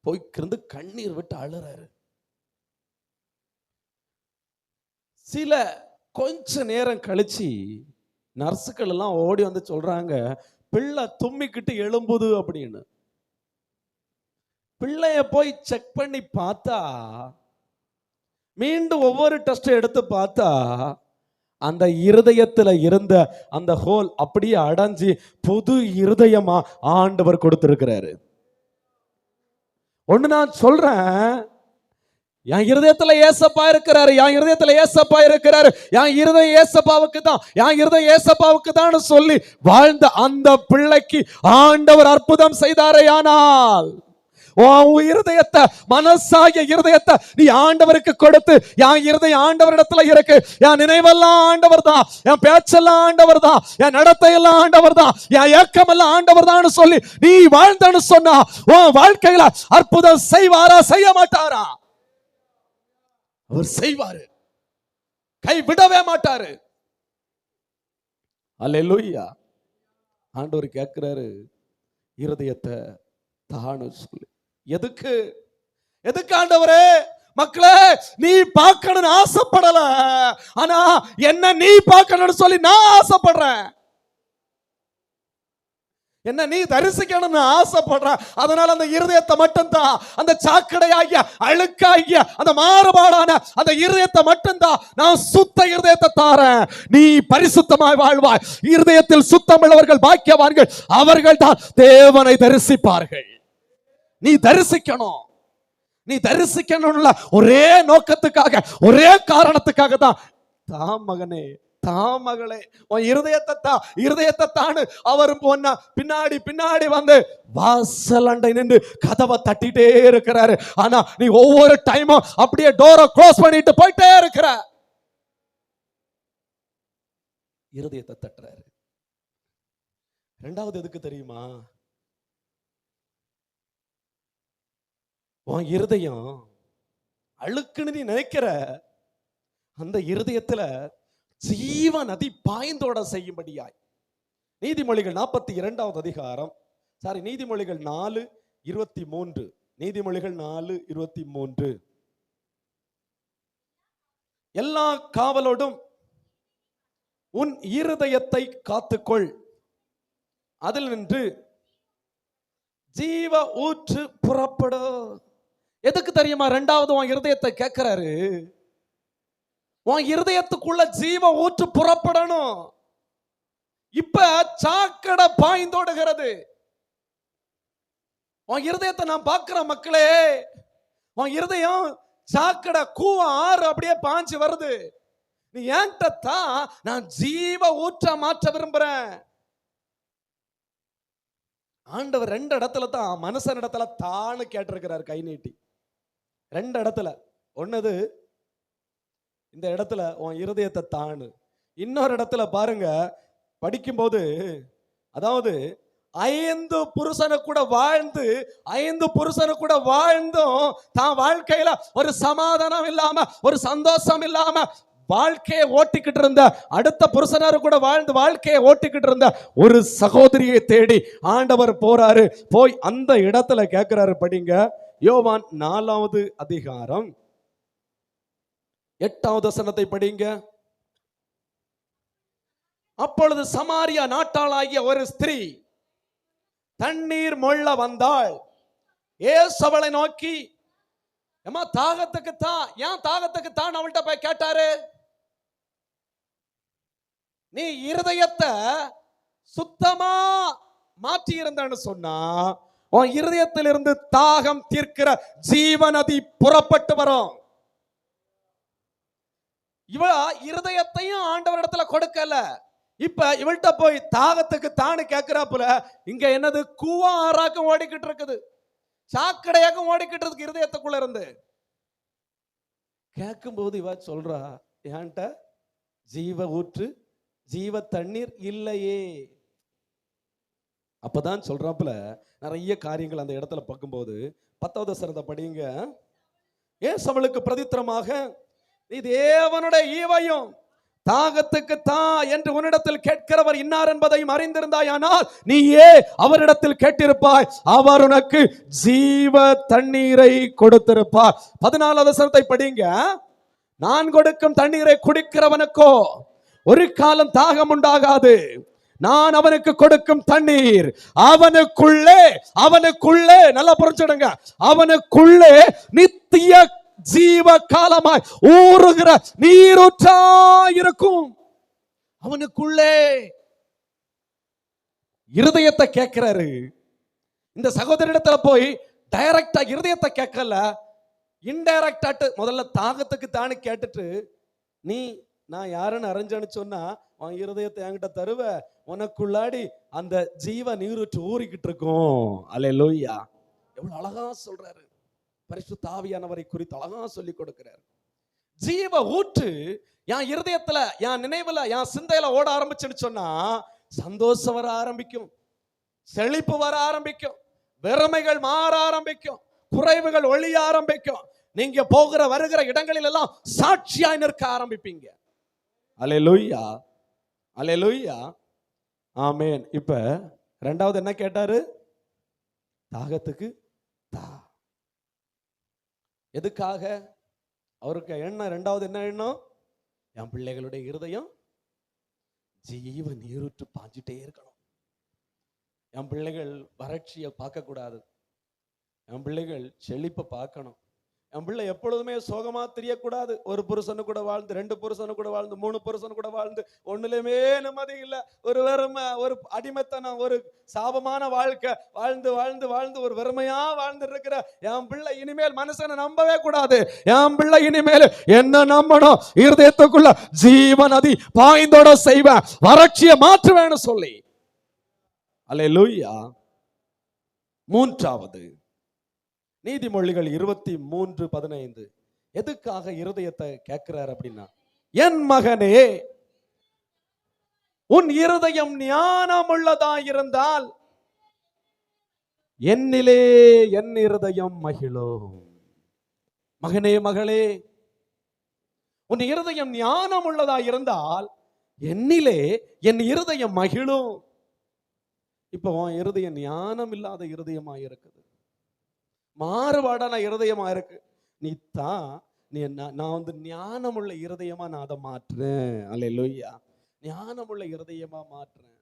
S3: போய்க்கிருந்து கண்ணீர் விட்டு அழுறாரு. சில கொஞ்ச நேரம் கழிச்சு நர்ஸுக்கள் எல்லாம் ஓடி சொல்றாங்க, பிள்ளை தும்மிக்கிட்டு எழும்புது அப்படின்னு. பிள்ளைய போய் செக் பண்ணி பார்த்தா, மீண்டும் ஒவ்வொரு டெஸ்ட் எடுத்து பார்த்தா, அந்த இருதயத்துல இருந்த அந்த ஹோல் அப்படியே அடைஞ்சு புது இருதயமா ஆண்டவர் கொடுத்திருக்கிறாரு. ஒண்ணு நான் சொல்றேன்,
S2: என் இருதயத்துல ஏசப்பா இருக்கிறாரு, என் இருதயத்துல ஏசப்பா இருக்கிறாரு, என் இருதயம் ஏசப்பாவுக்கு தான், என் இருதயம் ஏசப்பாவுக்கு தான் சொல்லி வாழ்ந்த அந்த பிள்ளைக்கு ஆண்டவர் அற்புதம் செய்தாரேயானால், உன் இருதயத்தை, மனசாகிய இருதயத்தை நீ ஆண்டவருக்கு கொடுத்து, என் இருதயம் ஆண்டவரிடத்துல இருக்கு, என் நினைவெல்லாம் ஆண்டவர் தான், என் பேச்செல்லாம் ஆண்டவர் தான், என் நடத்தையெல்லாம் ஆண்டவர் தான், என் ஏக்கம் எல்லாம் ஆண்டவர் தான் சொல்லி நீ வாழ்ந்தன்னு சொன்னா உன் வாழ்க்கையில அற்புதம் செய்வாரா செய்ய மாட்டாரா? அவர் செய்வாரு, கைவிடவே மாட்டாரு. அல்லேலூயா. ஆண்டவர் கேட்கிறாரு, இருதயத்தை தான்னு சொல்லி. எதுக்கு எதுக்கு ஆண்டவரே? மக்களே, நீ பார்க்கணும்னு ஆசைப்படல, ஆனா என்ன நீ பார்க்கணும்னு சொல்லி நான் ஆசைப்படுறேன். என்ன நீ தரிசிக்கணும்னு ஆசைப்படுறேன். அதனால அந்த இருதயத்தை மட்டும்தான், அந்த சாக்கடையாகிய அழுக்காகிய அந்த மாறுபாடான அந்த இருதயத்தை மட்டும்தான் நான் சுத்த இருதயத்தை தாரேன். நீ பரிசுத்தமாய் வாழ்வாய். இருதயத்தில் சுத்தமுள்ளவர்கள் பாக்கியவான்கள், அவர்கள் தான் தேவனை தரிசிப்பார்கள். நீ தரிசிக்கணும். நீ தரிசிக்கணும்ல ஒரே நோக்கத்துக்காக, ஒரே காரணத்துக்காக தான். தாம் மகனே, தாம் மகளே, உன் இருதயத்தை தானு அவர் பின்னாடி பின்னாடி வந்து வாசல் அண்டை நின்று கதவை தட்டிட்டே இருக்கிறாரு. ஆனா நீ ஒவ்வொரு டைமும் அப்படியே டோரை க்ளோஸ் பண்ணிட்டு போயிட்டே இருக்கிற. இருதயத்தை தட்டுறாரு. இரண்டாவது எதுக்கு தெரியுமா? உன் இருதயம் அழுக்குன்னு நீ நினைக்கிற அந்த இருதயத்துல ஜீவ நதி பாய்ந்தோட செய்யும்படியாய். நீதிமொழிகள் 42வது அதிகாரம், நீதிமொழிகள் 4:23. நீதிமொழிகள் 4:23. எல்லா காவலோடும் உன் இருதயத்தை காத்துக்கொள், அதில் நின்று ஜீவ ஊற்று புறப்படும். எதுக்கு தெரியுமா? இரண்டாவது உன் இருதயத்தை கேட்கிறாரு. உன் இருதயத்துக்குள்ள ஜீவ ஊற்று புறப்படணும். இப்ப சாக்கடை பாய்ந்தோடுகிறது. உன் இருதயத்தை நான் பார்க்கிற மக்களே, உன் இருதயம் சாக்கடை கூவ ஆறு அப்படியே பாஞ்சு வருது. நீ ஏன்டா நான் ஜீவ ஊற்ற மாற்ற விரும்புறேன். ஆண்டவர் ரெண்டு இடத்துல தான் மனுஷன் இடத்துல தான்னு கேட்டிருக்கிறார், கை நீட்டி. ரெண்டு இடத்துல. ஒன்னது இந்த இடத்துல உன் இருதயத்தை தானு. இன்னொரு இடத்துல பாருங்க, படிக்கும்போது, அதாவது 5 புருஷனை கூட வாழ்ந்தும் தான் வாழ்க்கையில ஒரு சமாதானம் இல்லாம, ஒரு சந்தோஷம் இல்லாம வாழ்க்கையை ஓட்டிக்கிட்டு இருந்த, அடுத்த புருஷனாரு கூட வாழ்ந்து வாழ்க்கையை ஓட்டிக்கிட்டு இருந்த ஒரு சகோதரியை தேடி ஆண்டவர் போறாரு. போய் அந்த இடத்துல கேட்கிறாரு. படிங்க, யோவான் 4வது அதிகாரம் 8வது வசனத்தை படிங்க. அப்பொழுது சமாரியா நாட்டாளாகிய ஒரு ஸ்திரீ தண்ணீர் மொள்ள வந்தாள். இயேசு அவளை நோக்கி, ஏம்மா தாகத்துக்கு தான், ஏன் தாகத்துக்கு தான் அவள்கிட்ட போய் கேட்டாரு. நீ இருதயத்தை சுத்தமா மாற்றி இருந்தன்னு சொன்னா உன் இருதயத்திலிருந்து தாகம் தீர்க்கிற ஜீவநதி புறப்பட்டு வரும். இவ இருதயத்தையும் ஆண்டவர் இடத்துல கொடுக்கல. இப்ப இவள்கிட்ட போய் தாகத்துக்கு தானு கேட்கிறாப்புல. இங்க என்னது? கூவா ஆறாக்கும் ஓடிக்கிட்டு இருக்குது, சாக்கடையாக்கும் ஓடிக்கிட்டு இருக்கு இருதயத்துக்குள்ள இருந்து. கேட்கும் போது இவ சொல்றா, ஏன்ட்ட ஜீவ ஊற்று, ஜீவ தண்ணீர் இல்லையே. அப்பதான் சொல்றாப்புல நிறைய காரியங்கள் அந்த இடத்துல பார்க்கும்போது. 10வது வசனத்தை படிங்க. ஏசு அவளுக்கு பிரதித்திரமாக, நீ தேவனுடைய ஈவையும் தாகத்துக்கு தா என்று உன்னிடத்தில் கேட்கிறவர் இன்னார் என்பதையும் அறிந்திருந்தாயானால் நீயே அவரிடத்தில் கேட்டிருப்பாய், அவர் உனக்கு ஜீவ தண்ணீரை கொடுத்திருப்பார். 14வது வசனத்தை படிங்க. நான் கொடுக்கும் தண்ணீரை குடிக்கிறவனுக்கோ ஒரு காலம் தாகம் உண்டாகாது. நான் அவனுக்கு கொடுக்கும் தண்ணீர் அவனுக்குள்ளே நல்லா புரிஞ்சுடுங்க, அவனுக்குள்ளே நித்திய ஜீவ காலமாய் ஊறுகிற நீரூற்றாயிருக்கும். அவனுக்குள்ளே. இருதயத்தை கேட்கிறாரு. இந்த சகோதரிடத்துல போய் டைரக்டா இருதயத்தை கேட்கல,
S3: இன்டைரக்டாட்டு முதல்ல தாகத்துக்கு தானே கேட்டுட்டு, நீ நான் யாருன்னு அறிஞ்சேன்னு சொன்னா உன் இருதயத்தை என்கிட்ட தருவ, உனக்குள்ளாடி அந்த ஜீவ நீரூற்று ஊறிக்கிட்டு இருக்கும். அல்லேலூயா. எவ்வளவு அழகா சொல்றாரு. பரிசுத்த ஆவியானவரை குறித்து அழகா சொல்லி கொடுக்கிறார். ஜீவ ஊற்று என் இருதயத்துல, என் நினைவுல, என் சிந்தையில ஓட ஆரம்பிச்சுன்னு சொன்னா சந்தோஷம் வர ஆரம்பிக்கும், செழிப்பு வர ஆரம்பிக்கும், வெறுமைகள் மாற ஆரம்பிக்கும், குறைவுகள் ஒழிய ஆரம்பிக்கும். நீங்க போகிற வருகிற இடங்களில் எல்லாம் சாட்சியாய் நிற்க ஆரம்பிப்பீங்க. அல்லேலூயா, அல்லேலூயா, ஆமென். இப்ப ரெண்டாவது என்ன கேட்டாரு? தாகத்துக்கு தா. எதுக்காக? அவருக்கு எண்ணம் ரெண்டாவது என்ன எண்ணம்? என் பிள்ளைகளுடைய இருதயம் ஜீவ நீரூற்று பாஞ்சிட்டே இருக்கணும். என் பிள்ளைகள் வறட்சியை பார்க்க கூடாது. என் பிள்ளைகள் செழிப்பை பார்க்கணும். என் பிள்ளை எப்பொழுதுமே சோகமா தெரியக்கூடாது. ஒரு புருஷனு கூட வாழ்ந்து, 2 புருஷனு கூட வாழ்ந்து, 3 புருஷனு கூட வாழ்ந்து ஒண்ணுலயுமே நிம்மதி இல்லை, ஒரு வெறுமை, ஒரு அடிமைத்தனம், ஒரு சாபமான வாழ்க்கை வாழ்ந்து வாழ்ந்து வாழ்ந்து ஒரு வெறுமையா வாழ்ந்து இருக்கிற என் பிள்ளை இனிமேல் மனுஷனை நம்பவே கூடாது. என் பிள்ளை இனிமேல் என்ன நம்பணும்? இருதயத்துக்குள்ள ஜீவ நதி பாய்ந்தோட செய்வேன், வறட்சியை மாற்றுவேன்னு சொல்லி. அல்லேலூயா. மூன்றாவது நீதிமொழிகள் 23:15. எதுக்காக இருதயத்தை கேட்கிறார் அப்படின்னா, என் மகனே உன் இருதயம் ஞானம் உள்ளதா இருந்தால் என்னிலே என் இருதயம் மகிழும். மகனே மகளே, உன் இருதயம் ஞானம் உள்ளதா இருந்தால் என்னிலே என் இருதயம் மகிழும். இப்போ உன் இருதயம் ஞானம் இல்லாத இருதயமா இருக்குது, மாறுபாடான இருதயமா இருக்கு. நீ தான் நீ நான் வந்து ஞானமுள்ள இருதயமா நான் அதை மாற்றுறேன். அல்லேலூயா. ஞானமுள்ள இருதயமா மாற்றுறேன்.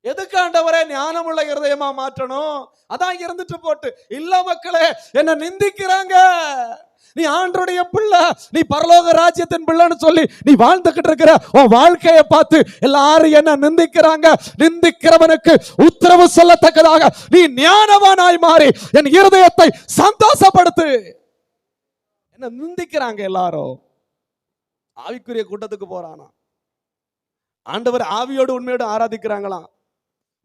S3: எதுக்கு ஆண்டவரே ஞானமுள்ள இருதயமா மாற்றணும்? அதான் இருந்துட்டு போட்டு இல்ல மக்களே, என்ன நிந்திக்கிறாங்க. நீ ஆண்டவருடைய பிள்ளை, நீ பரலோக ராஜ்யத்தின் பிள்ளைன்னு சொல்லி நீ வாழ்ந்துகிட்டு இருக்கிற உன் வாழ்க்கையை பார்த்து எல்லாரும் என்ன நிந்திக்கிறாங்க. நிந்திக்கிறவனுக்கு உத்தரவு சொல்லத்தக்கதாக நீ ஞானவானாய் மாறி என் இருதயத்தை சந்தோஷப்படுத்து. என்ன நிந்திக்கிறாங்க எல்லாரும்? ஆவிக்குரிய கூட்டத்துக்கு போறானா? ஆண்டவர் ஆவியோடு உண்மையோடு ஆராதிக்கிறாங்களாம்.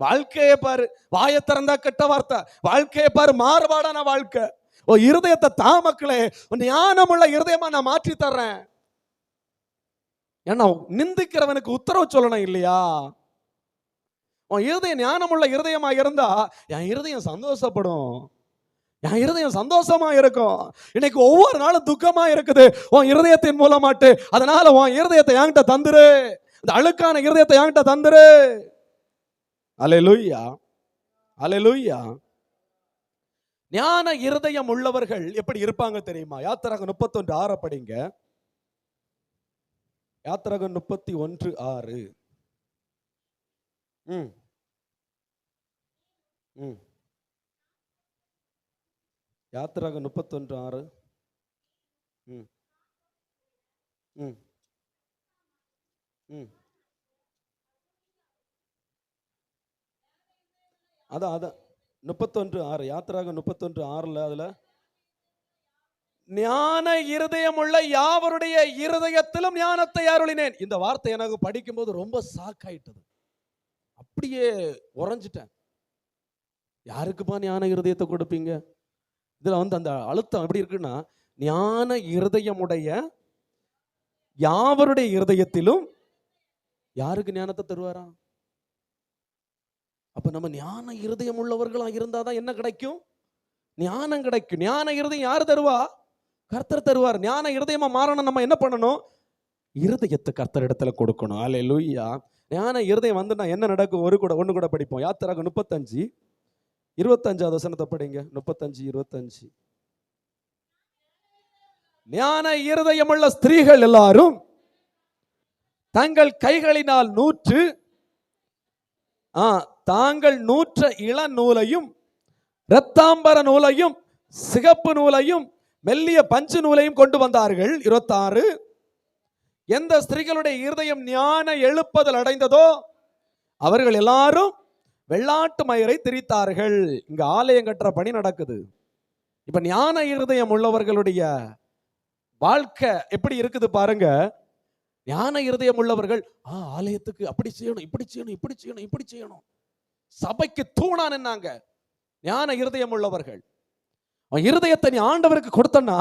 S3: வாழ்க்கையை பாரு, வாயை திறந்தா கெட்ட வார்த்தை, வாழ்க்கையை பாரு மாறுபாடான வாழ்க்கை. ஓ இருதயத்தை தா மக்களே, ஞானமுள்ள இருதயமா நான் மாற்றி தர்றேன். ஏன்னா நிந்திக்கிறவனுக்கு உத்தரவு சொல்லணும் இல்லையா? உன் இருதயம் ஞானமுள்ள இருதயமா இருந்தா என் இருதயம் சந்தோஷப்படும், என் இருதயம் சந்தோஷமா இருக்கும். இன்னைக்கு ஒவ்வொரு நாளும் துக்கமா இருக்குது உன் இருதயத்தின் மூலமாட்டு. அதனால உன் இருதயத்தை என்கிட்ட தந்துரு, இந்த அழுக்கான இருதயத்தை என்கிட்ட தந்துரு. அல்லேலூயா, அல்லேலூயா. ஞான இருதயம் உள்ளவர்கள் எப்படி இருப்பாங்க தெரியுமா? யாத்திராகமம் 31:6 படிங்க. யாத்திராகமம் 31:6. யாத்திராகமம் 31:6. அதான் 31:6. யாத்திராகமம் 31:6. அதுல ஞான இருதயம் உள்ள யாவருடைய இருதயத்திலும் ஞானத்தை அருளினேன். இந்த வார்த்தை எனக்கு படிக்கும்போது ரொம்ப சாக்காயிட்டது, அப்படியே உறைஞ்சிட்டேன். யாருக்குப்பா ஞான இருதயத்தை கொடுப்பீங்க? இதுல வந்து அந்த அழுத்தம் எப்படி இருக்குன்னா, ஞான இருதயமுடைய யாவருடைய இருதயத்திலும் யாருக்கு ஞானத்தை தருவாரா? அப்ப நம்ம ஞான இருதயம் உள்ளவர்களா இருந்தாதான் என்ன கிடைக்கும்? ஞானம் கிடைக்கும். ஞான இருதயம் யார் தருவா? கர்த்தர் தருவார். ஞான இருதயமா மாறணும். நம்ம என்ன பண்ணணும்? இருதயத்தை கர்த்தர் இடத்துல கொடுக்கணும். அல்லேலூயா. ஞான இருதயம் வந்து நான் என்ன நடக்கும்? ஒன்று கூட படிப்போம். யாத்திராகமம் 35:25 வசனத்தை படிங்க. 35:25. ஞான இருதயமுள்ள ஸ்திரீகள் எல்லாரும் தங்கள் கைகளினால் தாங்கள் நூற்ற இளநூலையும் இரத்தாம்பர நூலையும் சிகப்பு நூலையும் மெல்லிய பஞ்சு நூலையும் கொண்டு வந்தார்கள். 26. எந்த ஸ்திரீகளுடைய இருதயம் ஞான எழுப்புதல் அடைந்ததோ அவர்கள் எல்லாரும் வெள்ளாட்டு மயிரை திரித்தார்கள். இங்க ஆலயம் கட்டுற பணி நடக்குது. இப்ப ஞான இருதயம் உள்ளவர்களுடைய வாழ்க்கை எப்படி இருக்குது பாருங்க. ஞான இருதயம் உள்ளவர்கள் ஆலயத்துக்கு அப்படி செய்யணும், இப்படி செய்யணும், இப்படி செய்யணும், இப்படி செய்யணும், சபைக்கு தூணா நின்னாங்க. ஞான இருதயம் உள்ளவர்கள். இருதயத்தை நீ ஆண்டவருக்கு கொடுத்தனா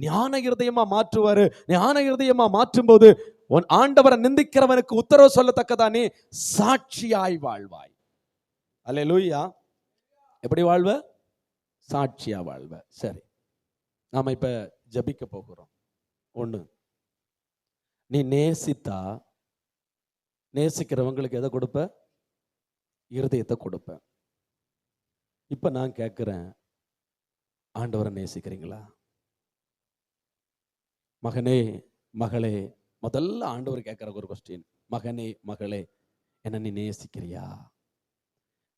S3: ஞான இருதயமா மாற்றுவாரு. ஞான இருதயமா மாற்றும் போது உன் ஆண்டவரை நிந்திக்கிறவனுக்கு உத்தரவு சொல்லத்தக்கதா நீ சாட்சியாய் வாழ்வாய். அல்லேலூயா. எப்படி வாழ்வ? சாட்சியா வாழ்வ. சரி, நாம இப்ப ஜபிக்க போகிறோம். ஒண்ணு, நீ நேசித்தா நேசிக்கிறவங்களுக்கு எதை கொடுப்ப? இருதயத்தை கொடுப்ப. இப்ப நான் கேட்கிறேன், ஆண்டவரை நேசிக்கிறீங்களா? மகனே மகளே, முதல்ல ஆண்டவர் கேட்கிற ஒரு கொஸ்டின், மகனே மகளே, என்ன நீ நேசிக்கிறியா?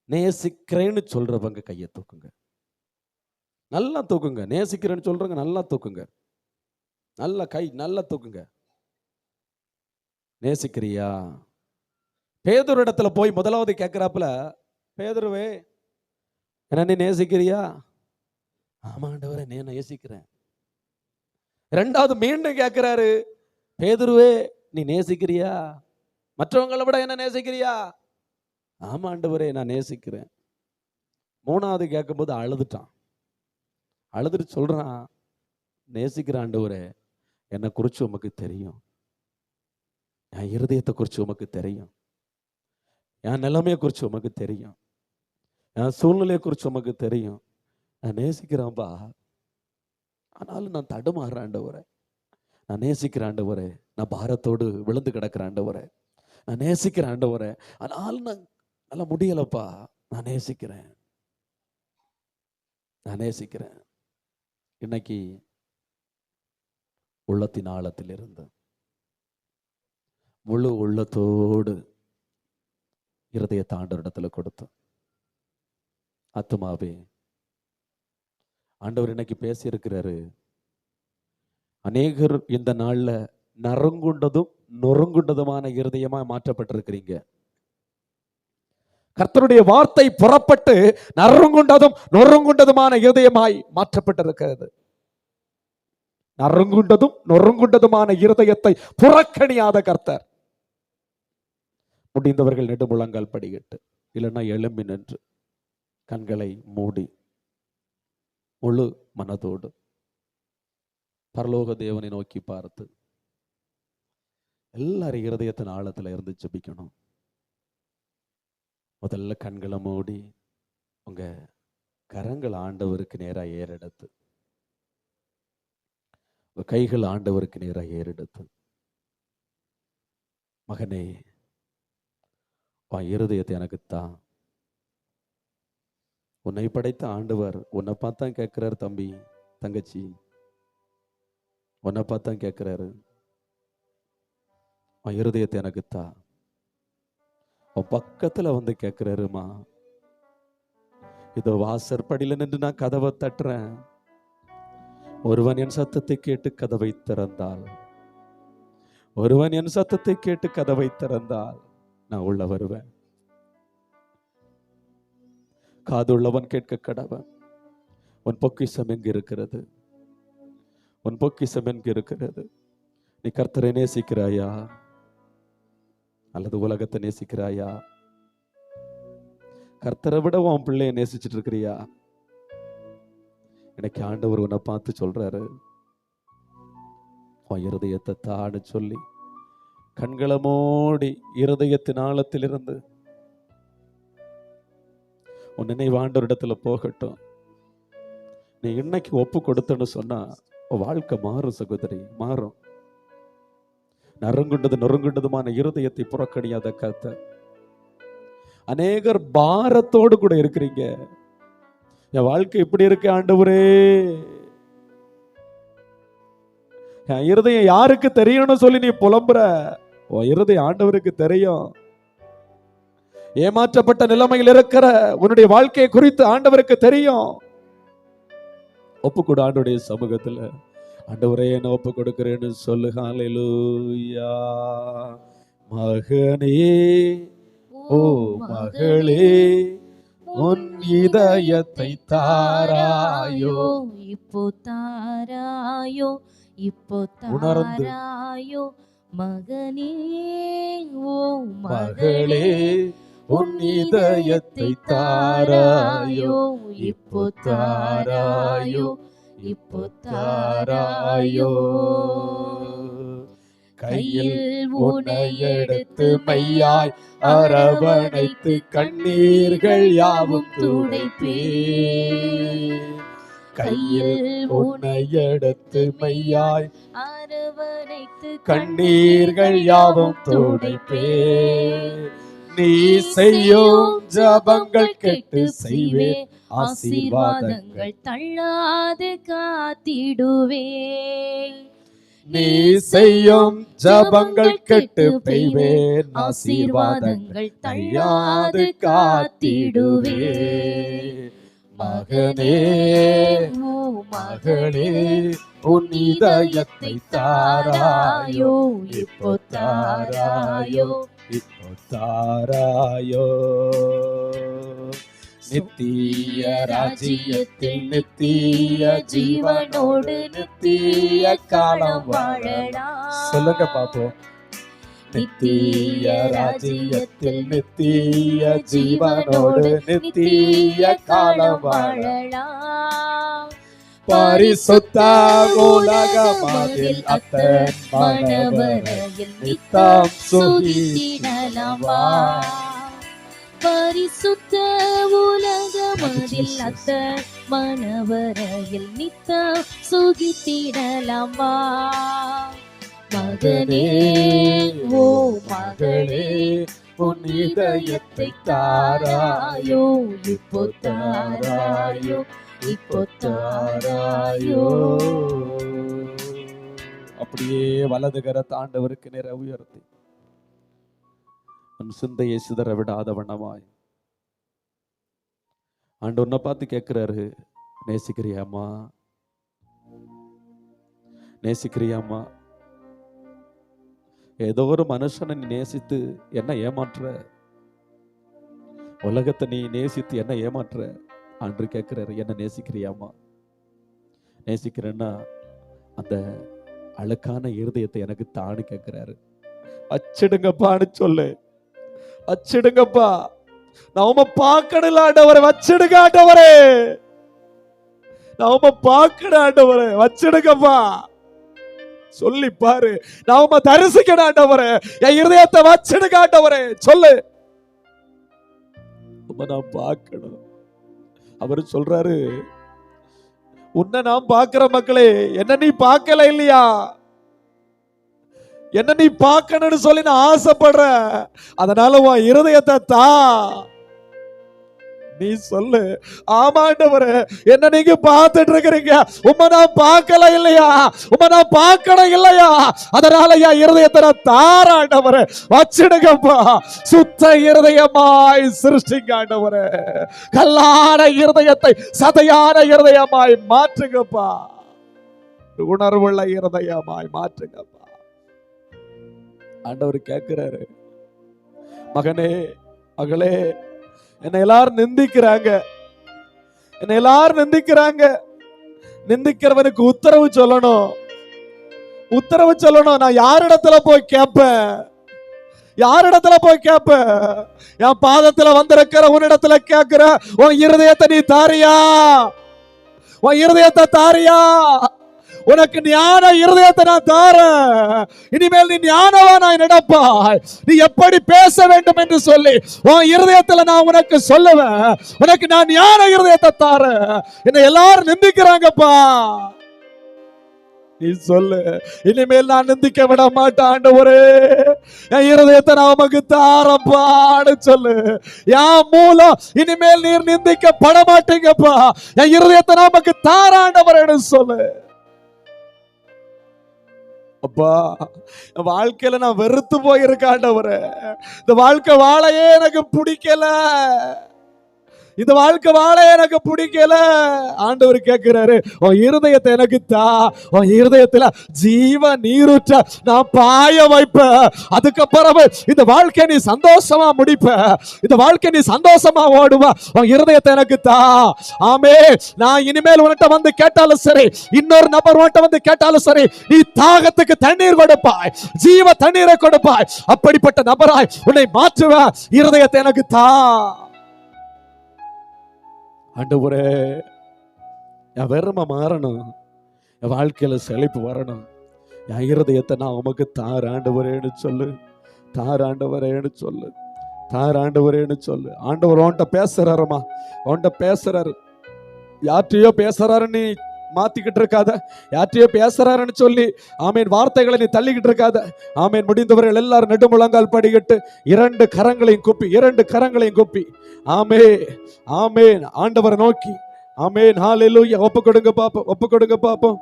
S3: நேசிக்கிறேன்னு சொல்றவங்க கையை தூக்குங்க, நல்லா தூக்குங்க. நேசிக்கிறேன்னு சொல்றவங்க நல்லா தூக்குங்க, நல்ல கை நல்லா தூக்குங்க. நேசிக்கிறியா? பேதுரு இடத்துல போய் முதலாவது கேட்கிறாப்புல, பேதுருவே என்ன நீ நேசிக்கிறியா? ஆமா ஆண்டவரே, நான் நேசிக்கிறேன். இரண்டாவது மீண்டும் கேட்கிறாரு, பேதுருவே நீ நேசிக்கிறியா? மற்றவங்களை விட என்ன நேசிக்கிறியா? ஆமா ஆண்டவரே, நான் நேசிக்கிறேன். மூணாவது கேட்கும்போது அழுதுட்டான். அழுதுட்டு சொல்றான், நேசிக்கிற ஆண்டவரே, என்னை குறிச்சு உமக்கு தெரியும், என் இருதயத்தை குறிச்சு உமக்கு தெரியும், என் நிலைமையை குறிச்சு உமக்கு தெரியும், என் சூழ்நிலையை குறிச்சு உமக்கு தெரியும். நான் நேசிக்கிறேன்பா, ஆனாலும் நான் தடுமாறுறேன் ஆண்டவரே. நான் நேசிக்கிறேன் ஆண்டவரே, நான் பாரத்தோடு விழுந்து கிடக்கிறேன் ஆண்டவரே. நான் நேசிக்கிறேன் ஆண்டவரே, ஆனாலும் நான் நல்லா முடியலப்பா. நான் நேசிக்கிறேன், நான் நேசிக்கிறேன். இன்னைக்கு உள்ளத்தின் ஆழத்தில் இருந்து முழு உள்ளத்தோடு இருதயத்தை ஆண்டவரிடத்துல கொடுத்தோம். ஆத்துமாவே, ஆண்டவர் இன்னைக்கு பேசி இருக்கிறாரு. அநேகர் இந்த நாள்ல நறுங்குண்டதும் நொறுங்குண்டதுமான இருதயமா மாற்றப்பட்டிருக்கிறீங்க. கர்த்தருடைய வார்த்தை புறப்பட்டு நறுங்குண்டதும் நொறுங்குண்டதுமான இருதயமாய் மாற்றப்பட்டிருக்கிறது. நறுங்குண்டதும் நொறுங்குண்டதுமான இருதயத்தை புறக்கணியாத கர்த்தர், முடிந்தவர்கள் நெடுமுழங்கால் படியிட்டு, இல்லைன்னா எழும்பி நின்று கண்களை மூடி முழு மனதோடு பரலோக தேவனை நோக்கி பார்த்து எல்லாரும் இருதயத்தின் ஆழத்துல இருந்து ஜெபிக்கணும். முதல்ல கண்களை மூடி உங்க கரங்கள் ஆண்டவருக்கு நேராக ஏறெடுத்து, உங்க கைகள் ஆண்டவருக்கு நேராக ஏறெடுத்து, மகனே உன் இருதயத்தை எனக்கு தான். உன்னை படைத்த ஆண்டவர் உன்னை பார்த்தா கேட்கிறாரு. தம்பி தங்கச்சி, உன்னை பார்த்தா கேட்கிறாரு, உன் இருதயத்தை எனக்கு தான். உன் பக்கத்துல வந்து கேட்கிறாருமா, இதோ வாசற்படியில நின்று நான் கதவை தட்டுறேன், ஒருவன் என் சத்தத்தை கேட்டு கதவை திறந்தால், ஒருவன் என் சத்தத்தை கேட்டு கதவை திறந்தால் நான் உள்ள வருவேன். காதுள்ளவன் கேட்க கடவன். உன் பொக்கிஷம் எங்க இருக்கிறது? உன் பொக்கிஷம் எங்க இருக்கிறது? நீ கர்த்தரை நேசிக்கிறாயா அல்லது உலகத்தை நேசிக்கிறாயா? கர்த்தரை விட உன் பிள்ளைய நேசிச்சுட்டு இருக்கிறியா? எனக்கு ஆண்டவர் உன்னை பார்த்து சொல்றாரு, உன் இருதயத்தை தான்னு சொல்லி கண்களை மூடி இருதயத்தின் ஆழத்திலிருந்து உன் நினைவு ஆண்டவரிடத்துல போகட்டும். நீ இன்னைக்கு ஒப்பு கொடுத்தன்னு சொன்னா வாழ்க்கை மாறும் சகோதரி, மாறும். நறுங்குண்டது நொறுங்குண்டதுமான இருதயத்தை புறக்கணியாத கர்த்தர். அநேகர் பாரத்தோடு கூட இருக்கிறீங்க. என் வாழ்க்கை இப்படி இருக்கு ஆண்டவரே, என் இருதயம் யாருக்கு தெரியணும்னு சொல்லி நீ புலம்புற. உன் இருதயம் ஆண்டவருக்கு தெரியும். ஏமாற்றப்பட்ட நிலைமையில் இருக்கிற உன்னுடைய வாழ்க்கையை குறித்து ஆண்டவருக்கு தெரியும். ஒப்புக்கொடு ஆண்டவருடைய சமூகத்துல. ஆண்டவரே, என்ன ஒப்பு கொடுக்கிறேன்னு சொல்லு. ஹல்லேலூயா. மகனே, ஓ மகளே,
S2: உன் இதயத்தை தாராயோ.
S4: இப்போ தாராயோ, இப்போ
S2: உணர்ந்து.
S4: தாராயோ மகனே, ஓ
S2: மகளே,
S4: மகளே,
S2: உன் இதயத்தை தாராயோ, இப்போ தாராயோ, இப்போ தாராயோ. கையில் உன்னை எடுத்து மையாய் அரவணைத்து கண்ணீர்கள் யாவும் துடைப்பே. கையில் உன்னை எடுத்து மையாய்
S4: அரவணைத்து
S2: கண்ணீர்கள் யாவும் துடைப்பே. நீ செய்யும் ஜபங்கள் கேட்டு செய்வே ஆசீர்வாதங்கள்
S4: ஆசீர்வாதங்கள் தள்ளாது காத்திடுவே.
S2: நீ செய்யும் ஜபங்கள் கேட்டு பெய்வேன் ஆசீர்வாதங்கள் தள்ளாது காத்திடுவே. மகனே,
S4: ஓ
S2: மகளே, உன் இதயத்தை தாராயோ, இப்போ தாராயோ, இப்போ தாராயோ. நித்திய ராஜ்யத்தில் நித்திய ஜீவனோடு நித்திய காலம் வாழலாம். சொல்லுங்க பாப்போம். நித்திய ராஜ்யத்தில் நித்திய ஜீவனோடு நித்திய காலம் வாழலாம். பரிசுத்த உலகமதில் அத்தன் மனவரையில் நித்தம் சுகித்திடலாமா.
S4: பரிசுத்த உலகமதில் அத்த மனவரையில் நித்தம் சுகித்திடலாம் வா. மகனே, ஓ மகளே,
S2: உன் இதயத்தை தாராயோ, இப்போ தாராயோ, இப்போ தாராயோ. அப்படியே வலது கரத்தை ஆண்டவருக்கு நேர உயர்த்தி உன் சிந்தையை சிதற விடாத வண்ணமாய் ஆண்டவர் உன்னை பார்த்து கேட்கிறாரு, நேசிக்கிறியாமா, நேசிக்கிறியாமா? ஏதோ ஒரு மனுஷனை நீ நேசித்து என்ன ஏமாற்ற, உலகத்தை நீ நேசித்து என்ன ஏமாற்ற? ஆண்டு கேட்கிறாரு, என்ன நேசிக்கிறியாமா? நேசிக்கிறேன்னா அந்த அழுக்கான இருதயத்தை எனக்கு தானு கேட்கிறாரு. வச்சிடுங்கப்பான்னு சொல்லு, வச்சிடுங்கப்பா. நாம பார்க்கணும்ல ஆண்டவரே, வச்சிடுங்க ஆண்டவரே, நாம பார்க்கணும் ஆண்டவரே, வச்சிடுங்கப்பா சொல்லி பாரு. நாம தரிசிக்கணும் ஆண்டவரே, என் இருதயத்தை வச்சிடுங்க ஆண்டவரே சொல்லு. நான் பார்க்கணும். அவர் சொல்றாரு, உன்னை நான் பார்க்கிற மக்களே, என்ன நீ பார்க்கல இல்லையா? என்ன நீ பார்க்கணும்னு சொல்லி நான் ஆசைப்படுற, அதனால உன் இருதயத்தை தா. நீ சொல்லு, ஆமாண்டவரே, என்ன நீங்க பார்த்துட்டு இருக்கிறீங்க, உம்மை நான் பார்க்கல இல்லையா, உம்மை நான் பார்க்கணும் இல்லையா, அதனால என் இருதயத்தை தாராண்டவரே, வச்சிடுங்கப்பா. சுத்த இருதயமாய் சிருஷ்டிங்க ஆண்டவரே, கல்லான இருதயத்தை சதையான இருதயமாய் மாற்றுங்கப்பா, உணர்வுள்ள இருதயமாய் மாற்றுங்கப்பா. ஆண்டவர் கேட்கிறாரு, மகனே, மகளே, என்னை எல்லாரும் நிந்திக்கிறாங்க, என்னை எல்லாரும் நிந்திக்கிறாங்க. நிந்திக்கிறவனுக்கு உத்தரவு சொல்லணும், உத்தரவு சொல்லணும். நான் யாரிடத்துல போய் கேட்பேன், யாரிடத்துல போய் கேட்பேன்? என் பாதத்துல வந்திருக்கிற உன்னிடத்துல கேட்கிற, உன் இருதயத்தை நீ தாரியா? உன் இருதயத்தை தாரியா? உனக்கு ஞான இருதயத்தை நான் தாரேன். இனிமேல் நீ ஞானவானாய் நடப்பாய். நீ எப்படி பேச வேண்டும் என்று சொல்லி உன் இருதயத்துல நான் உனக்கு சொல்லுவேன். உனக்கு நான் ஞான இருதயத்தை தாரேன். என்னை எல்லாரும் நிந்திக்கிறாங்கப்பா, நீ சொல்லு, இனிமேல் நான் நிந்திக்க விட மாட்டேன் ஆண்டவரே, என் இருதயத்தை நான் உமக்கு தாரப்பான்னு சொல்லு. என் மூலம் இனிமேல் நீர் நிந்திக்கப்பட மாட்டீங்கப்பா, என் இருதயத்தை நான் உமக்கு தாராண்டவரேன்னு சொல்லு. அப்பா, வாழ்க்கையில நான் வெறுத்து போயிருக்காண்டவரே, இந்த வாழ்க்கை வாழையே எனக்கு பிடிக்கல, இந்த வாழ்க்கை வாழ எனக்கு பிடிக்கல. ஆண்டவர் கேட்கிறாரு, உன் இருதயத்தை எனக்கு தா, உன் இருதயத்துல ஜீவ நீரூற்ற நான் பாய வைப்பேன். அதுக்கப்புறம் இந்த வாழ்க்கை நீ சந்தோஷமா முடிப்ப, இந்த வாழ்க்கை நீ சந்தோஷமா ஓடுவ. உன் இருதயத்தை எனக்கு தா. ஆமே. நான் இனிமேல் உன்கிட்ட வந்து கேட்டாலும் சரி, இன்னொரு நபர் உன்கிட்ட வந்து கேட்டாலும் சரி, நீ தாகத்துக்கு தண்ணீர் கொடுப்பாய், ஜீவ தண்ணீரை கொடுப்பாய். அப்படிப்பட்ட நபராய் உன்னை மாற்றுவ. இருதயத்தை எனக்கு தா. ஆண்டவரே, என் வெறுமை மாறணும், என் வாழ்க்கையில செழிப்பு வரணும், என் இருதயத்தை நான் உமக்கு தார் ஆண்டவரேன்னு சொல்லு, தார் ஆண்டவரேன்னு சொல்லு, தார் ஆண்டவரேன்னு சொல்லு. ஆண்டவர் உன்கிட்ட பேசுறாருமா, உன்கிட்ட பேசுறாரு. யார்கிட்டயோ பேசுறாரு நீ மாத்திக்கிட்டு இருக்காத, யார்கிட்டயோ பேசுறாருன்னு சொல்லி ஆமேன் வார்த்தைகளை நீ தள்ளிக்கிட்டு இருக்காத. ஆமேன். முடிந்தவர்கள் எல்லாரும் நெடுமுழங்கால் படிக்கிட்டு இரண்டு கரங்களையும் கூப்பி, இரண்டு கரங்களையும் கூப்பி ஆமே ஆமேன் ஆண்டவரை நோக்கி ஆமேன் ஹல்லேலூயா ஒப்பு கொடுங்க பாப்போம், ஒப்பு கொடுங்க பாப்போம்.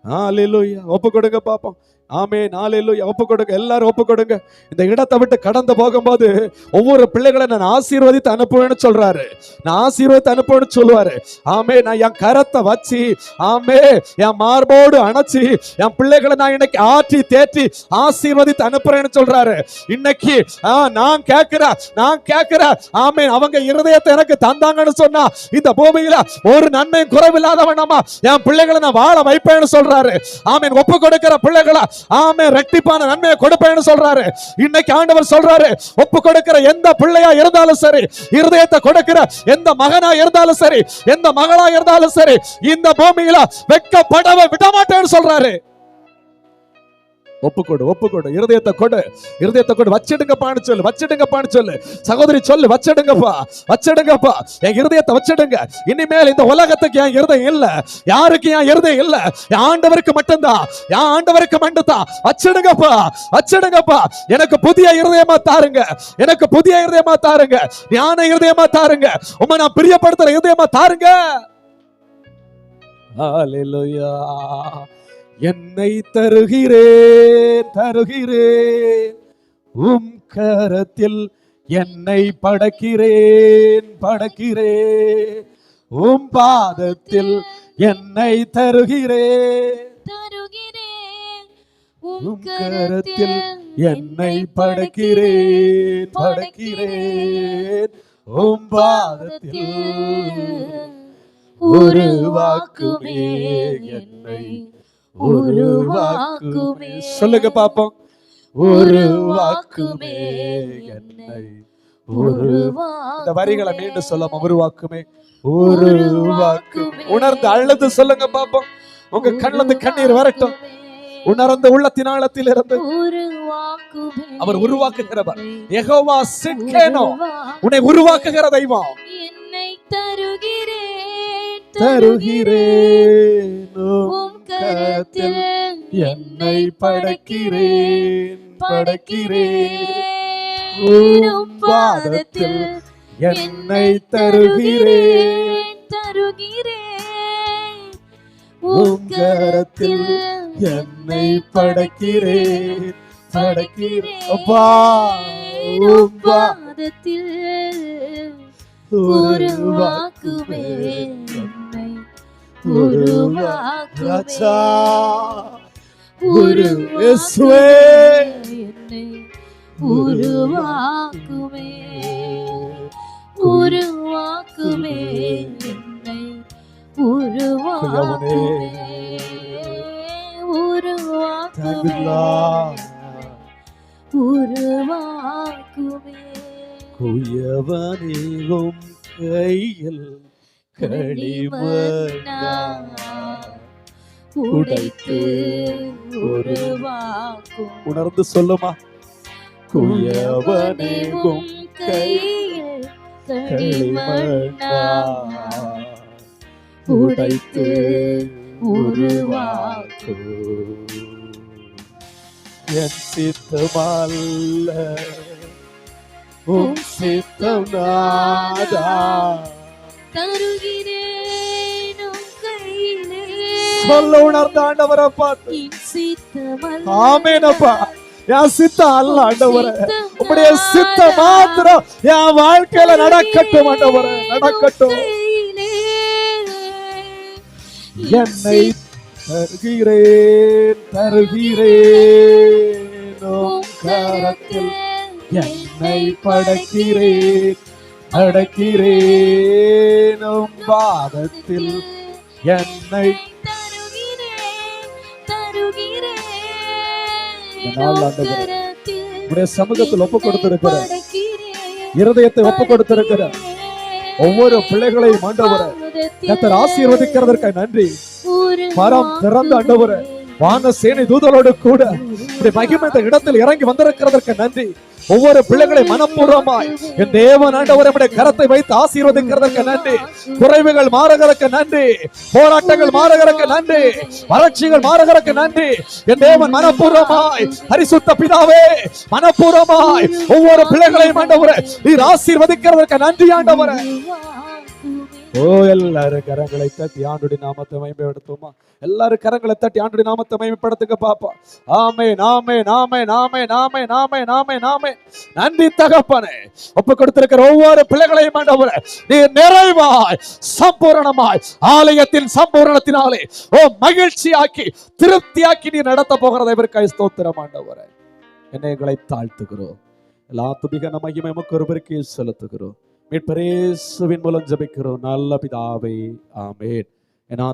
S2: ஹல்லேலூயா ஒப்பு கொடுங்க பாப்போம். ஆமென் ஹல்லேலூயா ஒப்பு கொடுங்க, எல்லாரும் ஒப்பு கொடுங்க. இந்த இடத்தை விட்டு கடந்து போகும்போது ஒவ்வொரு பிள்ளைகளை நான் ஆசீர்வதித்து அனுப்புவேன்னு சொல்றாரு, நான் ஆசீர்வதித்து அனுப்புவேன்னு சொல்லுவாரு. ஆமே. நான் என் கரத்தை வச்சு ஆமே என் மார்போடு அணைச்சி என் பிள்ளைகளை நான் இன்னைக்கு ஆற்றி தேற்றி ஆசீர்வதித்து அனுப்புறேன்னு சொல்றாரு. இன்னைக்கு நான் கேட்கிறேன் ஆமே. அவங்க இருதயத்தை எனக்கு தந்தாங்கன்னு சொன்னா இந்த பூமியில ஒரு நன்மையும் குறைவில்லாதவனமா என் பிள்ளைகளை நான் வாழ வைப்பேன்னு சொல்றாரு. ஆமேன். ஒப்பு கொடுக்கிற பிள்ளைகளை ஆமே ரெட்டிப்பான நன்மையை கொடுப்பேன்னு சொல்றாரு. இன்னைக்கு ஆண்டவர் சொல்றாரு, ஒப்பு கொடுக்கிற எந்த பிள்ளையா இருந்தாலும் சரி, இருதயத்தை கொடுக்கிற எந்த மகனா இருந்தாலும் சரி, எந்த மகளா இருந்தாலும் சரி, இந்த பூமியில வெட்கப்படவே விட மாட்டேன்னு சொல்றாரு. ஒப்புக்கொடு, ஒப்புக்கொடு, இருதயத்தை கொடு, இருதயத்தை கொடு. வச்சிடுங்கப்பான்னு சொல்லு, வச்சிடுங்கப்பான்னு சொல்லு. சகோதரி சொல்லு, வச்சிடுங்கப்பா, வச்சிடுங்கப்பா, என் இருதயத்தை வச்சிடுங்க. இனிமேல் இந்த உலகத்துக்கு என் இருதயம் இல்ல, யாருக்கு என் இருதயம் இல்ல, என் ஆண்டவருக்கு மட்டும்தான், என் ஆண்டவருக்கு மட்டும்தான். வச்சிடுங்கப்பா, வச்சிடுங்கப்பா. எனக்கு புதிய இருதயமா தாருங்க, எனக்கு புதிய இருதயமா தாருங்க, ஞான இருதயமா தாருங்க, உம்மை நான் பிரியப்படுத்துற இருதயமா தாருங்க. ஹல்லேலூயா. என்னை தருகிறேன், தருகிறேன் உம் கரத்தில், என்னை படைக்கிறேன், படைக்கிறேன் உம் பாதத்தில், என்னை தருகிறேன்,
S4: தருகிறேன்
S2: உம் கரத்தில், என்னை படைக்கிறேன், படைக்கிறேன் உம் பாதத்தில், உருவாக்குமே என்னை, உருவாக்குமே. சொல்லுங்க பாப்போம். உருவாக்குமே என்னை, இந்த வரிகளை மீண்டும் சொல்லாம, உருவாக்குமே, உருவாக்குமே. உணர்ந்து அழுது சொல்லுங்க பாப்போம். உங்க கண்ணுல இருந்து கண்ணீர் வரட்டும். உணர்ந்த உள்ளத்தின் ஆழத்தில் இருந்து அவர் உருவாக்குகிறவர். யெகோவா சிட்கேனோ, உன்னை உருவாக்குகிற தெய்வம்.
S4: என்னை தருகிறேன்,
S2: தருகிறேன் உம் கரத்தில், என்னை படைக்கிறேன், படைக்கிறேன் உம் பாதத்தில், என்னை தருகிறேன்,
S4: தருகிறேன்
S2: உம் கரத்தில், என்னை படைக்கிறேன், படைக்கிறேன் அப்பா உம்
S4: பாதத்தில், உருவாக்குமே என்னை, உருவாக்குமே
S2: ராஜா,
S4: உருவாக்குமே என்னை, உருவாக்குமே, உருவாக்குமே என்னை, உருவாக்குமே, உருவாக்குமே, உருவாக்குமே.
S2: குயவனேவும் கையில் களிமண்ணா
S4: உடைத்து உருவாக்கும்.
S2: உணர்ந்து சொல்லுமா. குயவனேவும்
S4: கையில் களிமண்ணா
S2: உடைத்து உருவாக்கும். என் சித்தமல்ல உம் சித்தம் நாதா,
S4: தருகிறேன் உம் கையிலே.
S2: சொல்ல உணர்ந்த ஆண்டவரை பார்த்து
S4: என் சித்தமல்ல.
S2: ஆமெனப்பா. என் சித்தம் அல்ல ஆண்டவரே, உம்முடைய சித்தம் மாத்திரம் என் வாழ்க்கையில நடக்கட்டும் ஆண்டவரே, மணக்கட்டும்.
S4: கையிலே
S2: என்னை தருகிறேன் தருகிறேன் உம் கரத்தில் என்னை படைக்கிறேன் அடைக்கிறேன் உம் பாதத்தில் என்னை இந்த நாள் ஆண்டவரே, உடைய சமூகத்தில் ஒப்பு கொடுத்திருக்கிற இருதயத்தை ஒப்பு கொடுத்திருக்கிற ஒவ்வொரு பிள்ளைகளையும் ஆண்டவரே கர்த்தர் ஆசீர்வதிக்கிறதற்காக நன்றி. மரம் திறந்த ஆண்டவரே, வான சேனை தூதரோடு கூட இப்படி மகிமை இந்த இடத்தில் இறங்கி வந்திருக்கிறதற்கு நன்றி. ஒவ்வொரு பிள்ளைகளை மனப்பூர்வமாய் என் தேவன் ஆண்டவர் நம்முடைய கரத்தை வைத்து ஆசீர்வதிக்கிறதற்கு நன்றி. குறைவுகள் மாறுகிறதுக்கு நன்றி, போராட்டங்கள் மாறுகிறதுக்கு நன்றி, வறட்சிகள் மாறுகிறதுக்கு நன்றி. என் தேவன் மனப்பூர்வமாய் பரிசுத்த பிதாவே மனப்பூர்வமாய் ஒவ்வொரு பிள்ளைகளையும் ஆண்டவரே நீர் ஆசீர்வதிக்கிறதற்கு நன்றி ஆண்டவரே. ஓ எல்லாரும் கரங்களை தட்டி ஆண்டுடைய நாமத்தை மகிமைப்படுத்துமா? எல்லாரும் கரங்களை தட்டி ஆண்டுடைய நாமத்தை மகிமைப்படுத்துங்க பாப்பா. ஆமென் ஆமென் ஆமென் ஆமென் ஆமென் ஆமென் ஆமென் ஆமென். நன்றி தகப்பனே, ஒப்பு கொடுத்திருக்கிற ஒவ்வொரு பிள்ளைகளையும் ஆண்டவரே நீர் நிறைவாய் சம்பூரணமாய் ஆலயத்தின் சம்பூரணத்தினாலே ஓ மகிழ்ச்சியாக்கி திருப்தியாக்கி நீர் நடத்த போகிறதை இவருக்காய் ஸ்தோத்திரம் ஆண்டவரே. என்னைகளை தாழ்த்துகிறோம். எல்லா துதிக மகிமை உமக்கு ஒருவருக்கே செலுத்துகிறோம். மீட்பர் இயேசுவின் மூலம் ஜெபிக்கிறோம் நல்ல பிதாவே, ஆமென்.